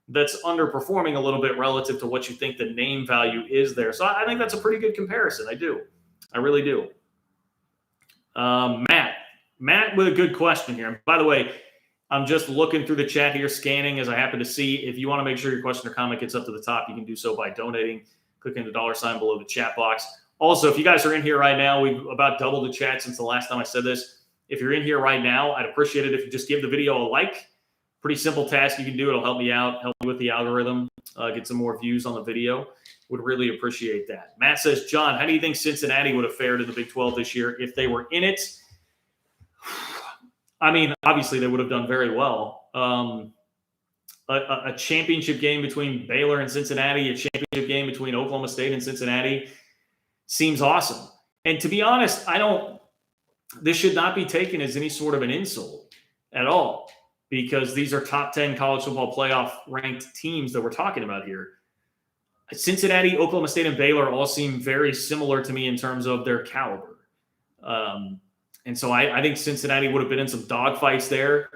that's underperforming a little bit relative to what you think the name value is there. So I think that's a pretty good comparison. I do. I really do. Matt with a good question here. And by the way, I'm just looking through the chat here, scanning as I happen to see. If you want to make sure your question or comment gets up to the top, you can do so by donating. Clicking the $ below the chat box. Also, if you guys are in here right now, we've about doubled the chat since the last time I said this. If you're in here right now, I'd appreciate it if you just give the video a like. Pretty simple task you can do. It'll help me out, help me with the algorithm, get some more views on the video. Would really appreciate that. Matt says, John, how do you think Cincinnati would have fared in the Big 12 this year if they were in it? I mean, obviously they would have done very well. A championship game between Baylor and Cincinnati, a championship game between Oklahoma State and Cincinnati seems awesome. And to be honest, this should not be taken as any sort of an insult at all, because these are top 10 college football playoff ranked teams that we're talking about here. Cincinnati, Oklahoma State, and Baylor all seem very similar to me in terms of their caliber. And so I think Cincinnati would have been in some dogfights there.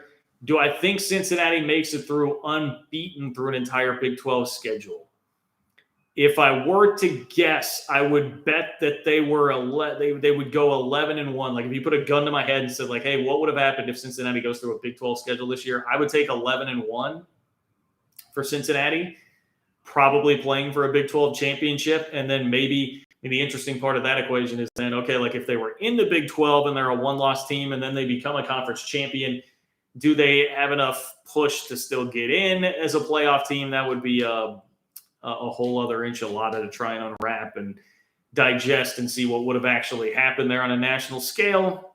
Do I think Cincinnati makes it through unbeaten through an entire Big 12 schedule? If I were to guess, I would bet that they would go 11-1. Like if you put a gun to my head and said like, hey, what would have happened if Cincinnati goes through a Big 12 schedule this year? I would take 11-1 for Cincinnati, probably playing for a Big 12 championship. And then maybe the interesting part of that equation is then, okay, like if they were in the Big 12 and they're a one-loss team and then they become a conference champion, do they have enough push to still get in as a playoff team? That would be a whole other enchilada to try and unwrap and digest and see what would have actually happened there on a national scale.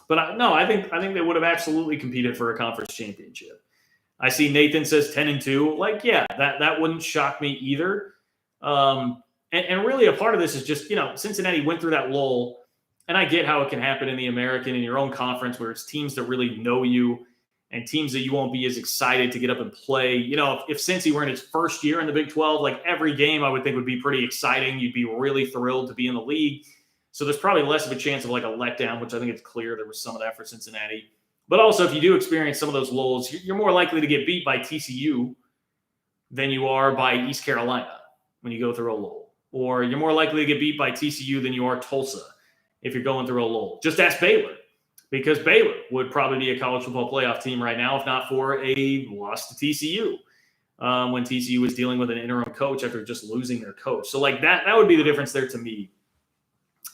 But I think they would have absolutely competed for a conference championship. I see Nathan says 10-2. Like, yeah, that wouldn't shock me either. And really a part of this is just, Cincinnati went through that lull, and I get how it can happen in the American, in your own conference, where it's teams that really know you and teams that you won't be as excited to get up and play. If Cincy were in its first year in the Big 12, like every game I would think would be pretty exciting. You'd be really thrilled to be in the league. So there's probably less of a chance of like a letdown, which I think it's clear there was some of that for Cincinnati. But also if you do experience some of those lulls, you're more likely to get beat by TCU than you are by East Carolina when you go through a lull. Or you're more likely to get beat by TCU than you are Tulsa if you're going through a lull. Just ask Baylor. Because Baylor would probably be a college football playoff team right now, if not for a loss to TCU when TCU was dealing with an interim coach after just losing their coach. So like that would be the difference there to me.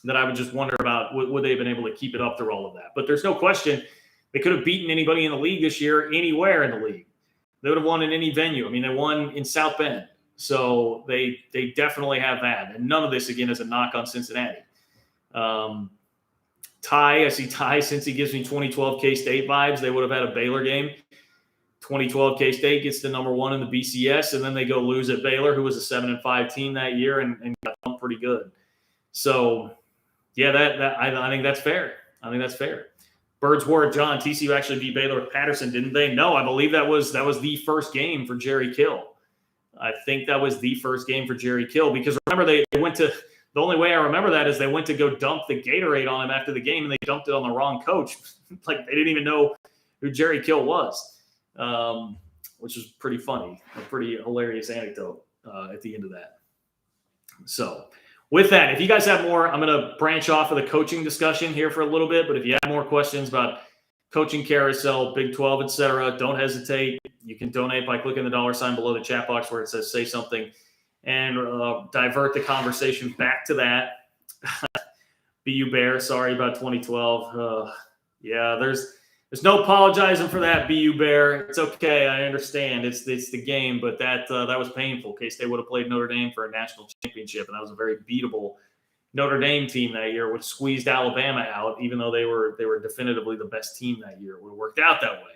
that I would just wonder about, would they have been able to keep it up through all of that? But there's no question they could have beaten anybody in the league this year, anywhere in the league. They would have won in any venue. I mean, they won in South Bend. So they definitely have that. And none of this, again, is a knock on Cincinnati. I see Ty, since he gives me 2012 K-State vibes, they would have had a Baylor game. 2012 K-State gets the number 1 in the BCS, and then they go lose at Baylor, who was a 7-5 team that year, and got done pretty good. So, yeah, I think that's fair. Birdsworth, John, TCU actually beat Baylor with Patterson, didn't they? No, I believe that was the first game for Jerry Kill. I think that was the first game for Jerry Kill, because remember, they went to – the only way I remember that is they went to go dump the Gatorade on him after the game, and they dumped it on the wrong coach. Like, they didn't even know who Jerry Kill was, which was pretty funny, a pretty hilarious anecdote at the end of that. So with that, if you guys have more, I'm going to branch off of the coaching discussion here for a little bit, but if you have more questions about coaching carousel, Big 12, etc., don't hesitate. You can donate by clicking the $sign below the chat box where it says say something, and divert the conversation back to that. BU Bear, sorry about 2012. Yeah, there's no apologizing for that, BU Bear. It's okay, I understand. It's the game, but that was painful. K-State would have played Notre Dame for a national championship, and that was a very beatable Notre Dame team that year, which squeezed Alabama out, even though they were definitively the best team that year. It would have worked out that way.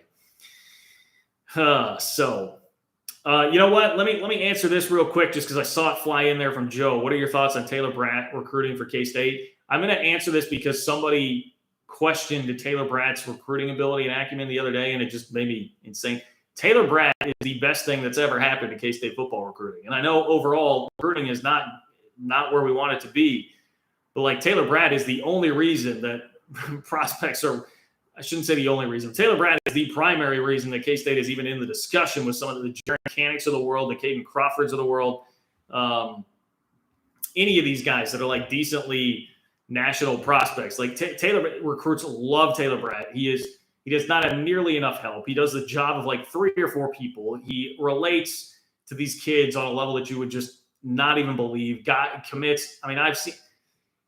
You know what? Let me answer this real quick, just because I saw it fly in there from Joe. What are your thoughts on Taylor Bratt recruiting for K-State? I'm going to answer this because somebody questioned Taylor Bratt's recruiting ability and acumen the other day, and it just made me insane. Taylor Bratt is the best thing that's ever happened to K-State football recruiting. And I know overall recruiting is not where we want it to be, but like Taylor Bratt is the only reason that prospects are – I shouldn't say the only reason. Taylor Bratt is the primary reason that K-State is even in the discussion with some of the Jared Mechanics of the world, the Caden Crawfords of the world, any of these guys that are like decently national prospects. Like Taylor recruits love Taylor Bratt. He does not have nearly enough help. He does the job of like 3 or 4 people. He relates to these kids on a level that you would just not even believe. Commits. I mean, I've seen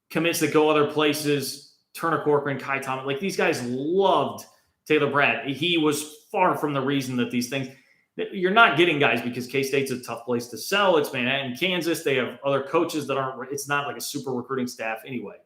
commits that go other places. Turner Corcoran, Kai Thomas, like these guys loved Taylor Bratt. He was far from the reason that these things – you're not getting guys because K-State's a tough place to sell. It's Manhattan, Kansas. They have other coaches that aren't – it's not like a super recruiting staff anyway.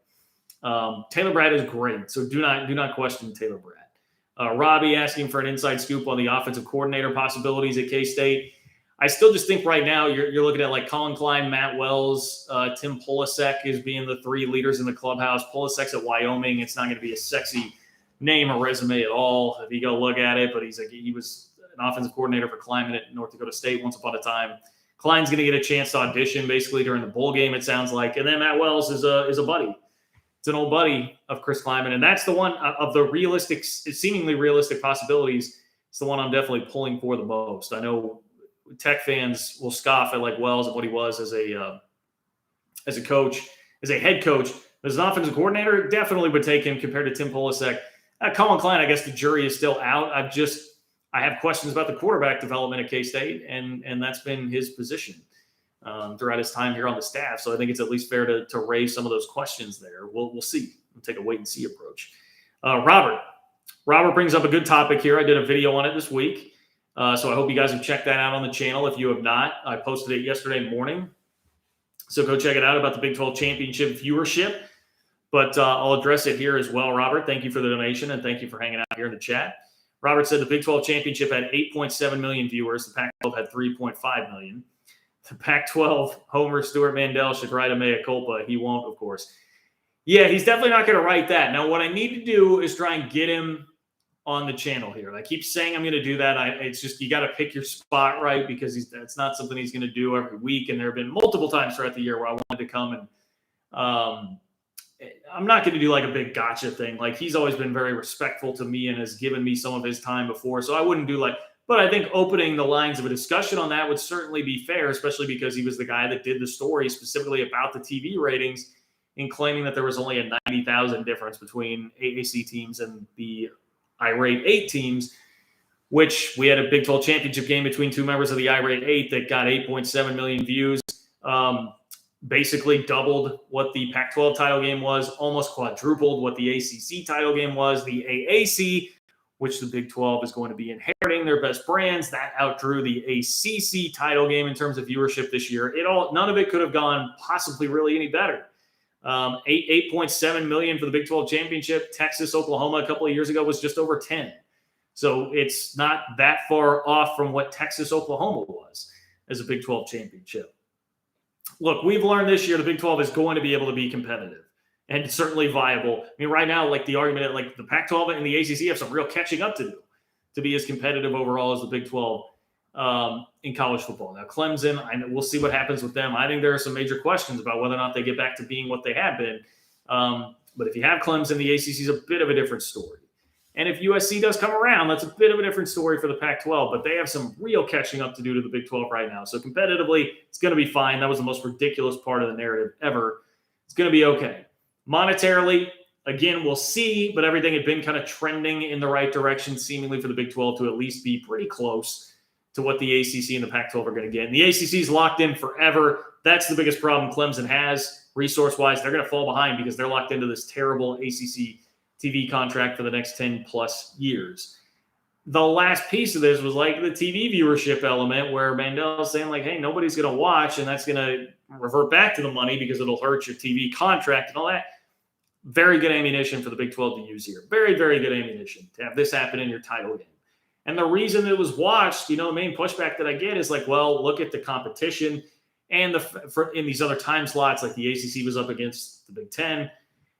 Taylor Bratt is great, so do not question Taylor Bratt. Robbie asking for an inside scoop on the offensive coordinator possibilities at K-State. I still just think right now you're looking at like Colin Klein, Matt Wells, Tim Polasek as being the 3 leaders in the clubhouse. Polasek's at Wyoming. It's not going to be a sexy name or resume at all if you go look at it, but he was an offensive coordinator for Klieman at North Dakota State once upon a time. Klein's going to get a chance to audition basically during the bowl game, it sounds like. And then Matt Wells is a buddy. It's an old buddy of Chris Klieman, and that's the one of the seemingly realistic possibilities. It's the one I'm definitely pulling for the most. I know Tech fans will scoff at like Wells and what he was as a coach, as a head coach. As an offensive coordinator, definitely would take him compared to Tim Polasek. Colin Klein, I guess the jury is still out. I have questions about the quarterback development at K-State, and that's been his position throughout his time here on the staff. So I think it's at least fair to raise some of those questions there. We'll see. We'll take a wait and see approach. Robert brings up a good topic here. I did a video on it this week. So I hope you guys have checked that out on the channel. If you have not, I posted it yesterday morning. So go check it out about the Big 12 Championship viewership. But I'll address it here as well, Robert. Thank you for the donation, and thank you for hanging out here in the chat. Robert said the Big 12 Championship had 8.7 million viewers. The Pac-12 had 3.5 million. The Pac-12 homer Stuart Mandel should write a mea culpa. He won't, of course. Yeah, he's definitely not going to write that. Now, what I need to do is try and get him on the channel here. I keep saying I'm going to do that. It's just you got to pick your spot right, because that's not something he's going to do every week. And there have been multiple times throughout the year where I wanted to come, and I'm not going to do like a big gotcha thing. Like, he's always been very respectful to me and has given me some of his time before. So I wouldn't do but I think opening the lines of a discussion on that would certainly be fair, especially because he was the guy that did the story specifically about the TV ratings in claiming that there was only a 90,000 difference between AAC teams and the irate 8 teams, which we had a Big 12 championship game between 2 members of the irate 8 that got 8.7 million views. basically doubled what the Pac-12 title game was, almost quadrupled what the ACC title game was. The AAC, which the Big 12 is going to be inheriting their best brands, that outdrew the ACC title game in terms of viewership this year. None of it could have gone possibly really any better. 8.7 million for the Big 12 championship. Texas, Oklahoma a couple of years ago was just over 10. So it's not that far off from what Texas, Oklahoma was as a Big 12 championship. Look, we've learned this year the Big 12 is going to be able to be competitive and certainly viable. I mean, right now, like the argument, like the Pac-12 and the ACC have some real catching up to do to be as competitive overall as the Big 12 in college football. Now, Clemson, we'll see what happens with them. I think there are some major questions about whether or not they get back to being what they have been. But if you have Clemson, the ACC is a bit of a different story. And if USC does come around, that's a bit of a different story for the Pac-12, but they have some real catching up to do to the Big 12 right now. So competitively, it's going to be fine. That was the most ridiculous part of the narrative ever. It's going to be okay. Monetarily, again, we'll see, but everything had been kind of trending in the right direction, seemingly for the Big 12 to at least be pretty close to what the ACC and the Pac-12 are going to get. And the ACC is locked in forever. That's the biggest problem Clemson has resource-wise. They're going to fall behind because they're locked into this terrible ACC TV contract for the next 10 plus years. The last piece of this was like the TV viewership element where Mandel's saying like, hey, nobody's going to watch, and that's going to revert back to the money because it'll hurt your TV contract and all that. Very good ammunition for the Big 12 to use here. Very, very good ammunition to have this happen in your title game. And the reason it was watched, the main pushback that I get is like, well, look at the competition and in these other time slots, like the ACC was up against the Big 10.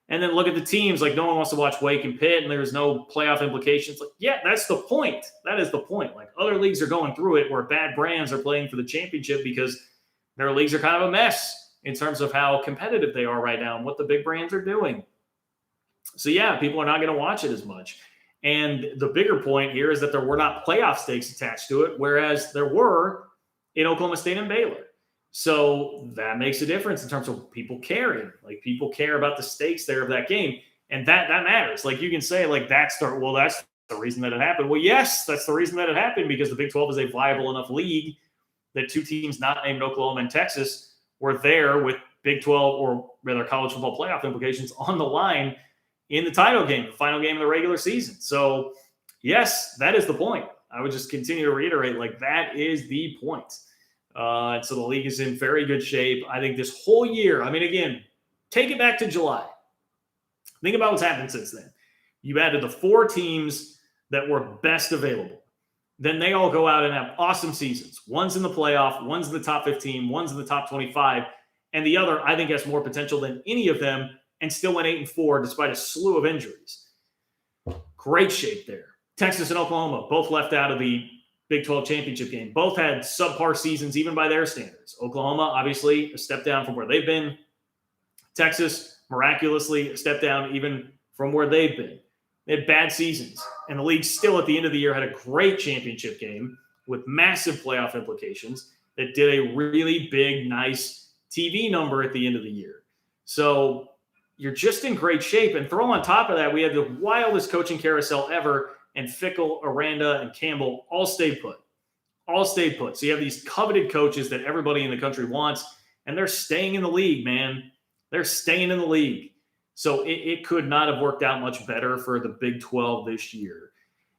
And then look at the teams, like no one wants to watch Wake and Pitt, and there's no playoff implications. Like, yeah, that's the point. That is the point. Like other leagues are going through it where bad brands are playing for the championship because their leagues are kind of a mess in terms of how competitive they are right now and what the big brands are doing. So yeah, people are not going to watch it as much. And the bigger point here is that there were not playoff stakes attached to it, whereas there were in Oklahoma State and Baylor. So that makes a difference in terms of people caring. Like people care about the stakes there of that game. And that matters. Like you can say like that's the reason that it happened. Well, yes, that's the reason that it happened because the Big 12 is a viable enough league that two teams not named Oklahoma and Texas were there with Big 12 or rather college football playoff implications on the line in the title game, the final game of the regular season. So yes, that is the point. I would just continue to reiterate like that is the point. And so the league is in very good shape. I think this whole year, I mean, again, take it back to July. Think about what's happened since then. You added the 4 teams that were best available. Then they all go out and have awesome seasons. One's in the playoff, one's in the top 15, one's in the top 25. And the other, I think, has more potential than any of them and still went 8-4 despite a slew of injuries. Great shape there. Texas and Oklahoma both left out of the Big 12 championship game. Both had subpar seasons, even by their standards. Oklahoma, obviously, a step down from where they've been. Texas, miraculously, a step down even from where they've been. They had bad seasons. And the league still, at the end of the year, had a great championship game with massive playoff implications that did a really big, nice TV number at the end of the year. So you're just in great shape. And throw on top of that, we had the wildest coaching carousel ever. And Fickle, Aranda, and Campbell all stayed put. All stayed put. So you have these coveted coaches that everybody in the country wants, and they're staying in the league, man. They're staying in the league. So it could not have worked out much better for the Big 12 this year.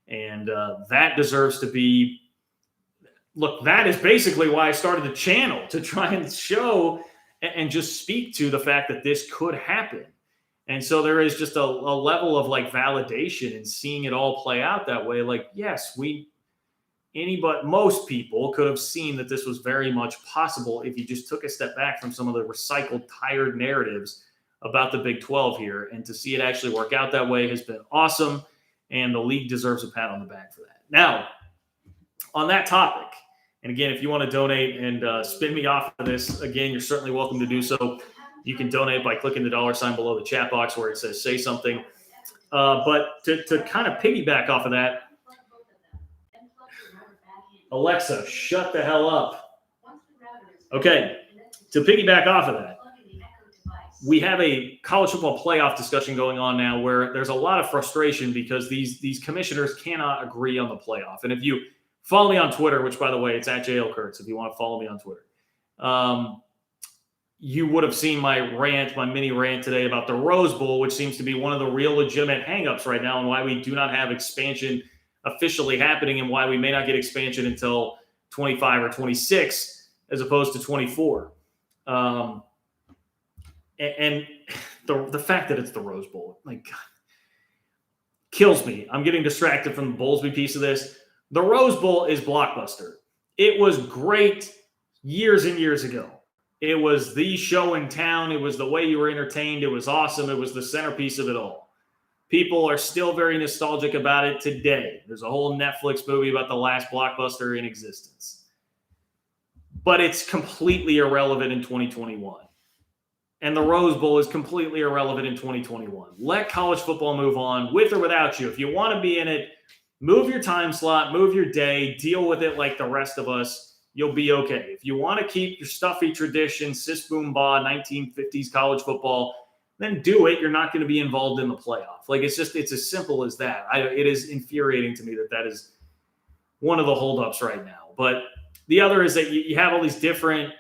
And that deserves to be – look, that is basically why I started the channel, to try and show and just speak to the fact that this could happen. And so there is just a level of like validation in seeing it all play out that way. Like, yes, most people could have seen that this was very much possible if you just took a step back from some of the recycled, tired narratives about the Big 12 here. And to see it actually work out that way has been awesome. And the league deserves a pat on the back for that. Now, on that topic, and again, if you want to donate and spin me off of this, again, you're certainly welcome to do so. You can donate by clicking the $ below the chat box where it says say something. But to kind of piggyback off of that, Alexa, shut the hell up. Okay, to piggyback off of that, we have a college football playoff discussion going on now where there's a lot of frustration because these commissioners cannot agree on the playoff. And if you follow me on Twitter, which, by the way, it's @JLKurtz if you want to follow me on Twitter, you would have seen my mini rant today about the Rose Bowl, which seems to be one of the real legitimate hangups right now and why we do not have expansion officially happening and why we may not get expansion until 25 or 26 as opposed to 24. And the fact that it's the Rose Bowl, like, God, kills me. I'm getting distracted from the Bowlsby piece of this. The Rose Bowl is blockbuster. It was great years and years ago. It was the show in town. It was the way you were entertained. It was awesome. It was the centerpiece of it all. People are still very nostalgic about it today. There's a whole Netflix movie about the last blockbuster in existence. But it's completely irrelevant in 2021. And the Rose Bowl is completely irrelevant in 2021. Let college football move on, with or without you. If you want to be in it, move your time slot, move your day, deal with it like the rest of us. You'll be okay. If you want to keep your stuffy tradition, sis boom ba, 1950s college football, then do it. You're not going to be involved in the playoff. Like, it's as simple as that. It is infuriating to me that is one of the holdups right now. But the other is that you have all these different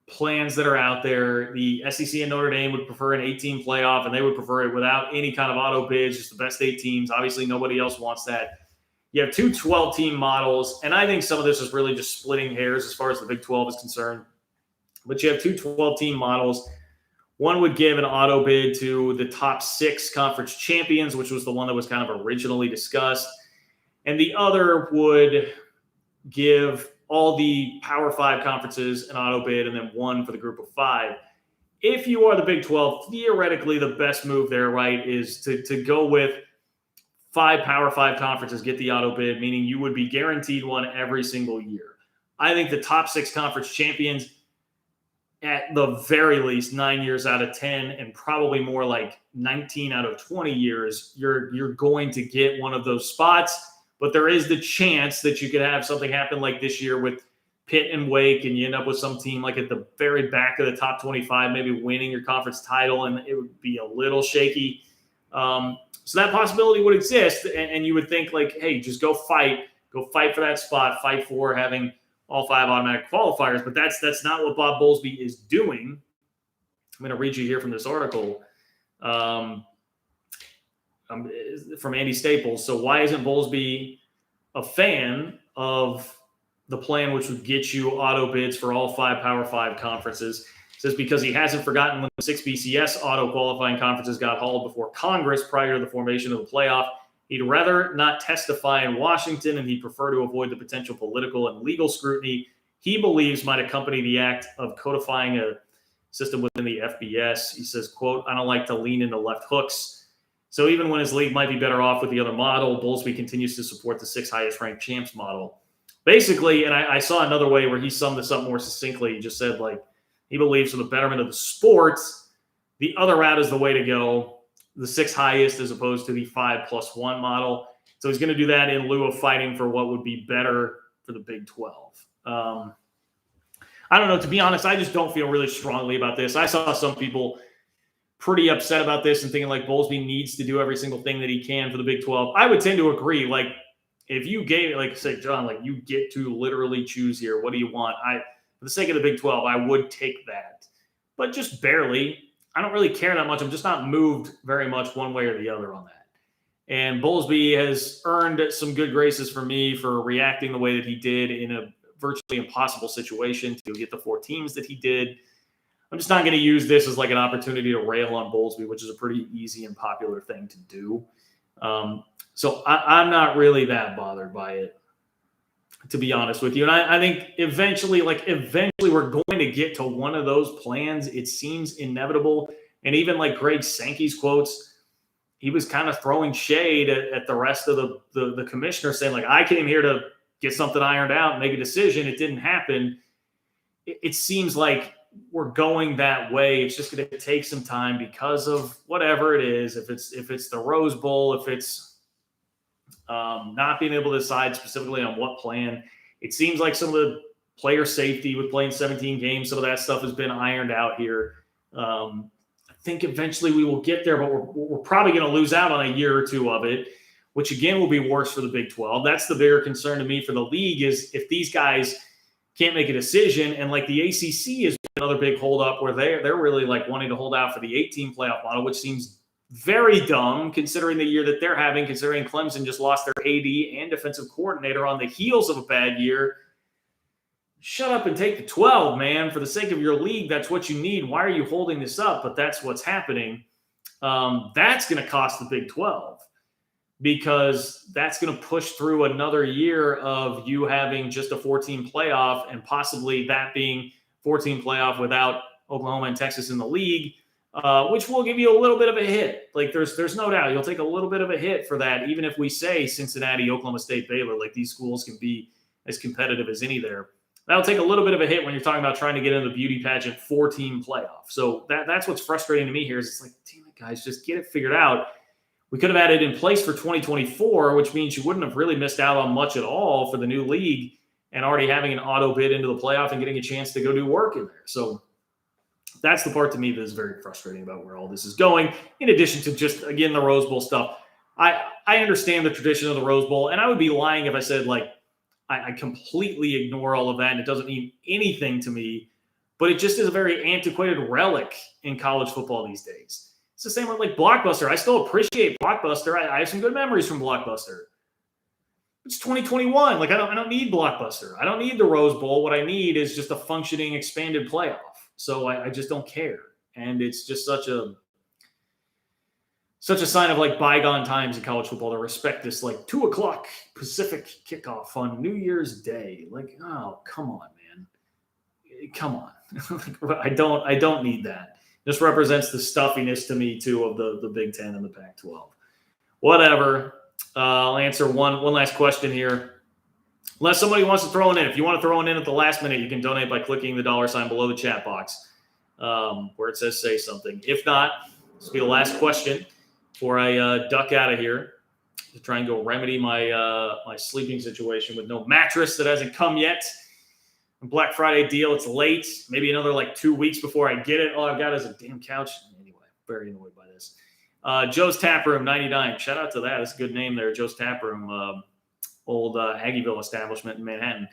plans that are out there. The SEC and Notre Dame would prefer an 8-team playoff, and they would prefer it without any kind of auto bids, just the best 8 teams. Obviously, nobody else wants that. You have 2 12-team models, and I think some of this is really just splitting hairs as far as the Big 12 is concerned. But you have 2 12-team models. One would give an auto bid to the top 6 conference champions, which was the one that was kind of originally discussed. And the other would give all the Power 5 conferences an auto bid, and then one for the group of 5. If you are the Big 12, theoretically the best move there, right, is to go with 5 Power 5 conferences get the auto bid, meaning you would be guaranteed one every single year. I think the top 6 conference champions, at the very least 9 years out of 10, and probably more like 19 out of 20 years, you're going to get one of those spots. But there is the chance that you could have something happen like this year with Pitt and Wake, and you end up with some team like at the very back of the top 25, maybe winning your conference title, and it would be a little shaky. So that possibility would exist, and you would think, like, hey, just go fight for that spot, fight for having all 5 automatic qualifiers. But that's not what Bob Bowlsby is doing. I'm going to read you here from this article from Andy Staples. So why isn't Bowlsby a fan of the plan which would get you auto bids for all 5 Power 5 conferences? Says because he hasn't forgotten when the 6 BCS auto qualifying conferences got hauled before Congress prior to the formation of the playoff. He'd rather not testify in Washington, and he'd prefer to avoid the potential political and legal scrutiny he believes might accompany the act of codifying a system within the FBS. He says, quote, I don't like to lean into left hooks. So even when his league might be better off with the other model, Bowlsby continues to support the 6 highest ranked champs model. Basically, and I saw another way where he summed this up more succinctly. He just said, like, he believes for the betterment of the sports, the other route is the way to go, the 6 highest as opposed to the 5+1 model. So he's going to do that in lieu of fighting for what would be better for the Big 12. I don't know. To be honest, I just don't feel really strongly about this. I saw some people pretty upset about this and thinking like Bowlsby needs to do every single thing that he can for the Big 12. I would tend to agree. Like, if you gave, like I said, John, like, you get to literally choose here. What do you want? For the sake of the Big 12, I would take that. But just barely. I don't really care that much. I'm just not moved very much one way or the other on that. And Bowlsby has earned some good graces for me for reacting the way that he did in a virtually impossible situation to get the 4 teams that he did. I'm just not going to use this as like an opportunity to rail on Bowlsby, which is a pretty easy and popular thing to do. So I'm not really that bothered by it, to be honest with you. And I think eventually we're going to get to one of those plans. It seems inevitable. And even like Greg Sankey's quotes, he was kind of throwing shade at the rest of the commissioner, saying, like, I came here to get something ironed out and make a decision. It didn't happen. It seems like we're going that way. It's just going to take some time because of whatever it is. If it's the Rose Bowl, if it's not being able to decide specifically on what plan. It seems like some of the player safety with playing 17 games, some of that stuff has been ironed out here. I think eventually we will get there, but we're probably going to lose out on a year or 2 of it, which again will be worse for the Big 12. That's the bigger concern to me for the league, is if these guys can't make a decision, and like the ACC has another big holdup where they're really like wanting to hold out for the 8-team playoff model, which seems very dumb considering the year that they're having, considering Clemson just lost their AD and defensive coordinator on the heels of a bad year. Shut up and take the 12, man. For the sake of your league, that's what you need. Why are you holding this up? But that's what's happening. That's going to cost the Big 12 because that's going to push through another year of you having just a 14 playoff and possibly that being 14 playoff without Oklahoma and Texas in the league, which will give you a little bit of a hit. Like there's no doubt you'll take a little bit of a hit for that, even if we say Cincinnati, Oklahoma State, Baylor, like these schools can be as competitive as any there. That'll take a little bit of a hit when you're talking about trying to get into the beauty pageant 4-team playoff. So that's what's frustrating to me here is it's like, damn it, guys, just get it figured out. We could have had it in place for 2024, which means you wouldn't have really missed out on much at all for the new league and already having an auto bid into the playoff and getting a chance to go do work in there. So that's the part to me that is very frustrating about where all this is going, in addition to just, again, the Rose Bowl stuff. I understand the tradition of the Rose Bowl, and I would be lying if I said, like, I completely ignore all of that, and it doesn't mean anything to me, but it just is a very antiquated relic in college football these days. It's the same with like Blockbuster. I still appreciate Blockbuster. I have some good memories from Blockbuster. It's 2021. Like I don't need Blockbuster. I don't need the Rose Bowl. What I need is just a functioning, expanded playoff. So I just don't care. And it's just such a sign of like bygone times in college football to respect this like 2:00 Pacific kickoff on New Year's Day. Like, oh, come on, man. Come on. I don't need that. This represents the stuffiness to me too of the Big Ten and the Pac-12. Whatever. I'll answer one last question here. Unless somebody wants to throw it in. If you want to throw it in at the last minute, you can donate by clicking the $ below the chat box where it says say something. If not, this will be the last question before I duck out of here to try and go remedy my my sleeping situation with no mattress that hasn't come yet. Black Friday deal, it's late. Maybe another like 2 weeks before I get it. All I've got is a damn couch. Anyway, very annoyed by this. Joe's Tap Room 99. Shout out to that. That's a good name there. Joe's Tap Room, old Aggieville establishment in Manhattan.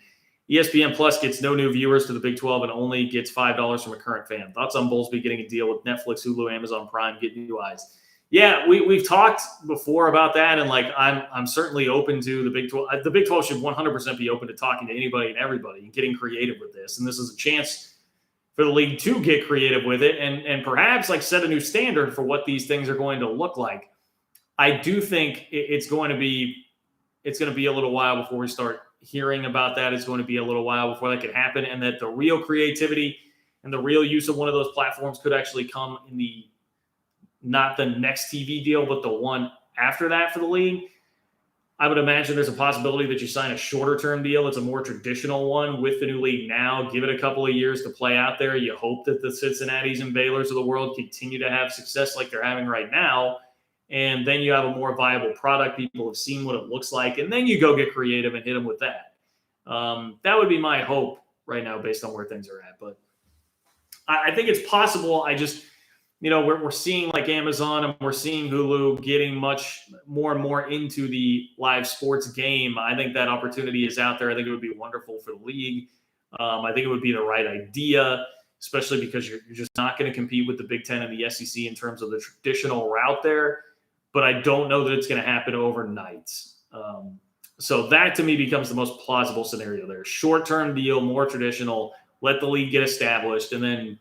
ESPN Plus gets no new viewers to the Big 12 and only gets $5 from a current fan. Thoughts on Bowlsby getting a deal with Netflix, Hulu, Amazon Prime, getting new eyes? Yeah, we've talked before about that, and like I'm certainly open to the Big 12. The Big 12 should 100% be open to talking to anybody and everybody and getting creative with this. And this is a chance for the league to get creative with it and perhaps like set a new standard for what these things are going to look like. I do think it's going to be a little while before we start hearing about that. It's going to be a little while before that can happen, and that the real creativity and the real use of one of those platforms could actually come in the not the next TV deal, but the one after that for the league. I would imagine there's a possibility that you sign a shorter term deal. It's a more traditional one with the new league now. Give it a couple of years to play out there. You hope that the Cincinnatis and Baylors of the world continue to have success like they're having right now. And then you have a more viable product. People have seen what it looks like. And then you go get creative and hit them with that. That would be my hope right now based on where things are at. But I think it's possible. I just, we're seeing like Amazon and we're seeing Hulu getting much more and more into the live sports game. I think that opportunity is out there. I think it would be wonderful for the league. I think it would be the right idea, especially because you're just not going to compete with the Big Ten and the SEC in terms of the traditional route there. But I don't know that it's going to happen overnight. So that to me becomes the most plausible scenario there. Short-term deal, more traditional, let the league get established, and then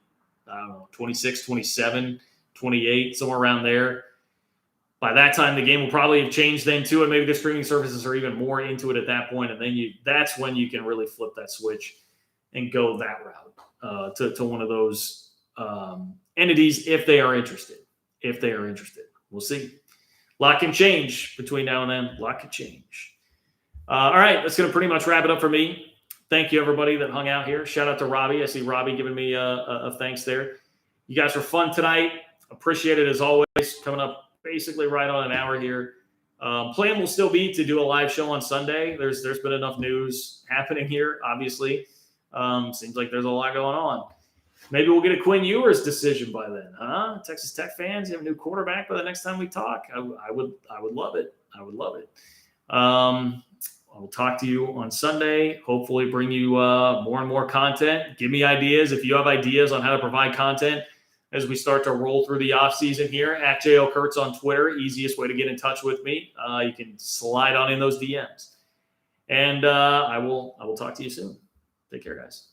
I don't know, 26, 27, 28, somewhere around there. By that time, the game will probably have changed then too, and maybe the streaming services are even more into it at that point, and then that's when you can really flip that switch and go that route to one of those entities if they are interested. If they are interested. We'll see. A lot can change between now and then. A lot can change. All right, that's going to pretty much wrap it up for me. Thank you, everybody that hung out here. Shout out to Robbie. I see Robbie giving me a thanks there. You guys were fun tonight. Appreciate it as always. Coming up basically right on an hour here. Plan will still be to do a live show on Sunday. There's been enough news happening here, obviously. Seems like there's a lot going on. Maybe we'll get a Quinn Ewers decision by then, huh? Texas Tech fans, you have a new quarterback by the next time we talk. I would love it. I would love it. I will talk to you on Sunday. Hopefully bring you more and more content. Give me ideas. If you have ideas on how to provide content as we start to roll through the off season here, at JL Kurtz on Twitter, easiest way to get in touch with me. You can slide on in those DMs. And I will talk to you soon. Take care, guys.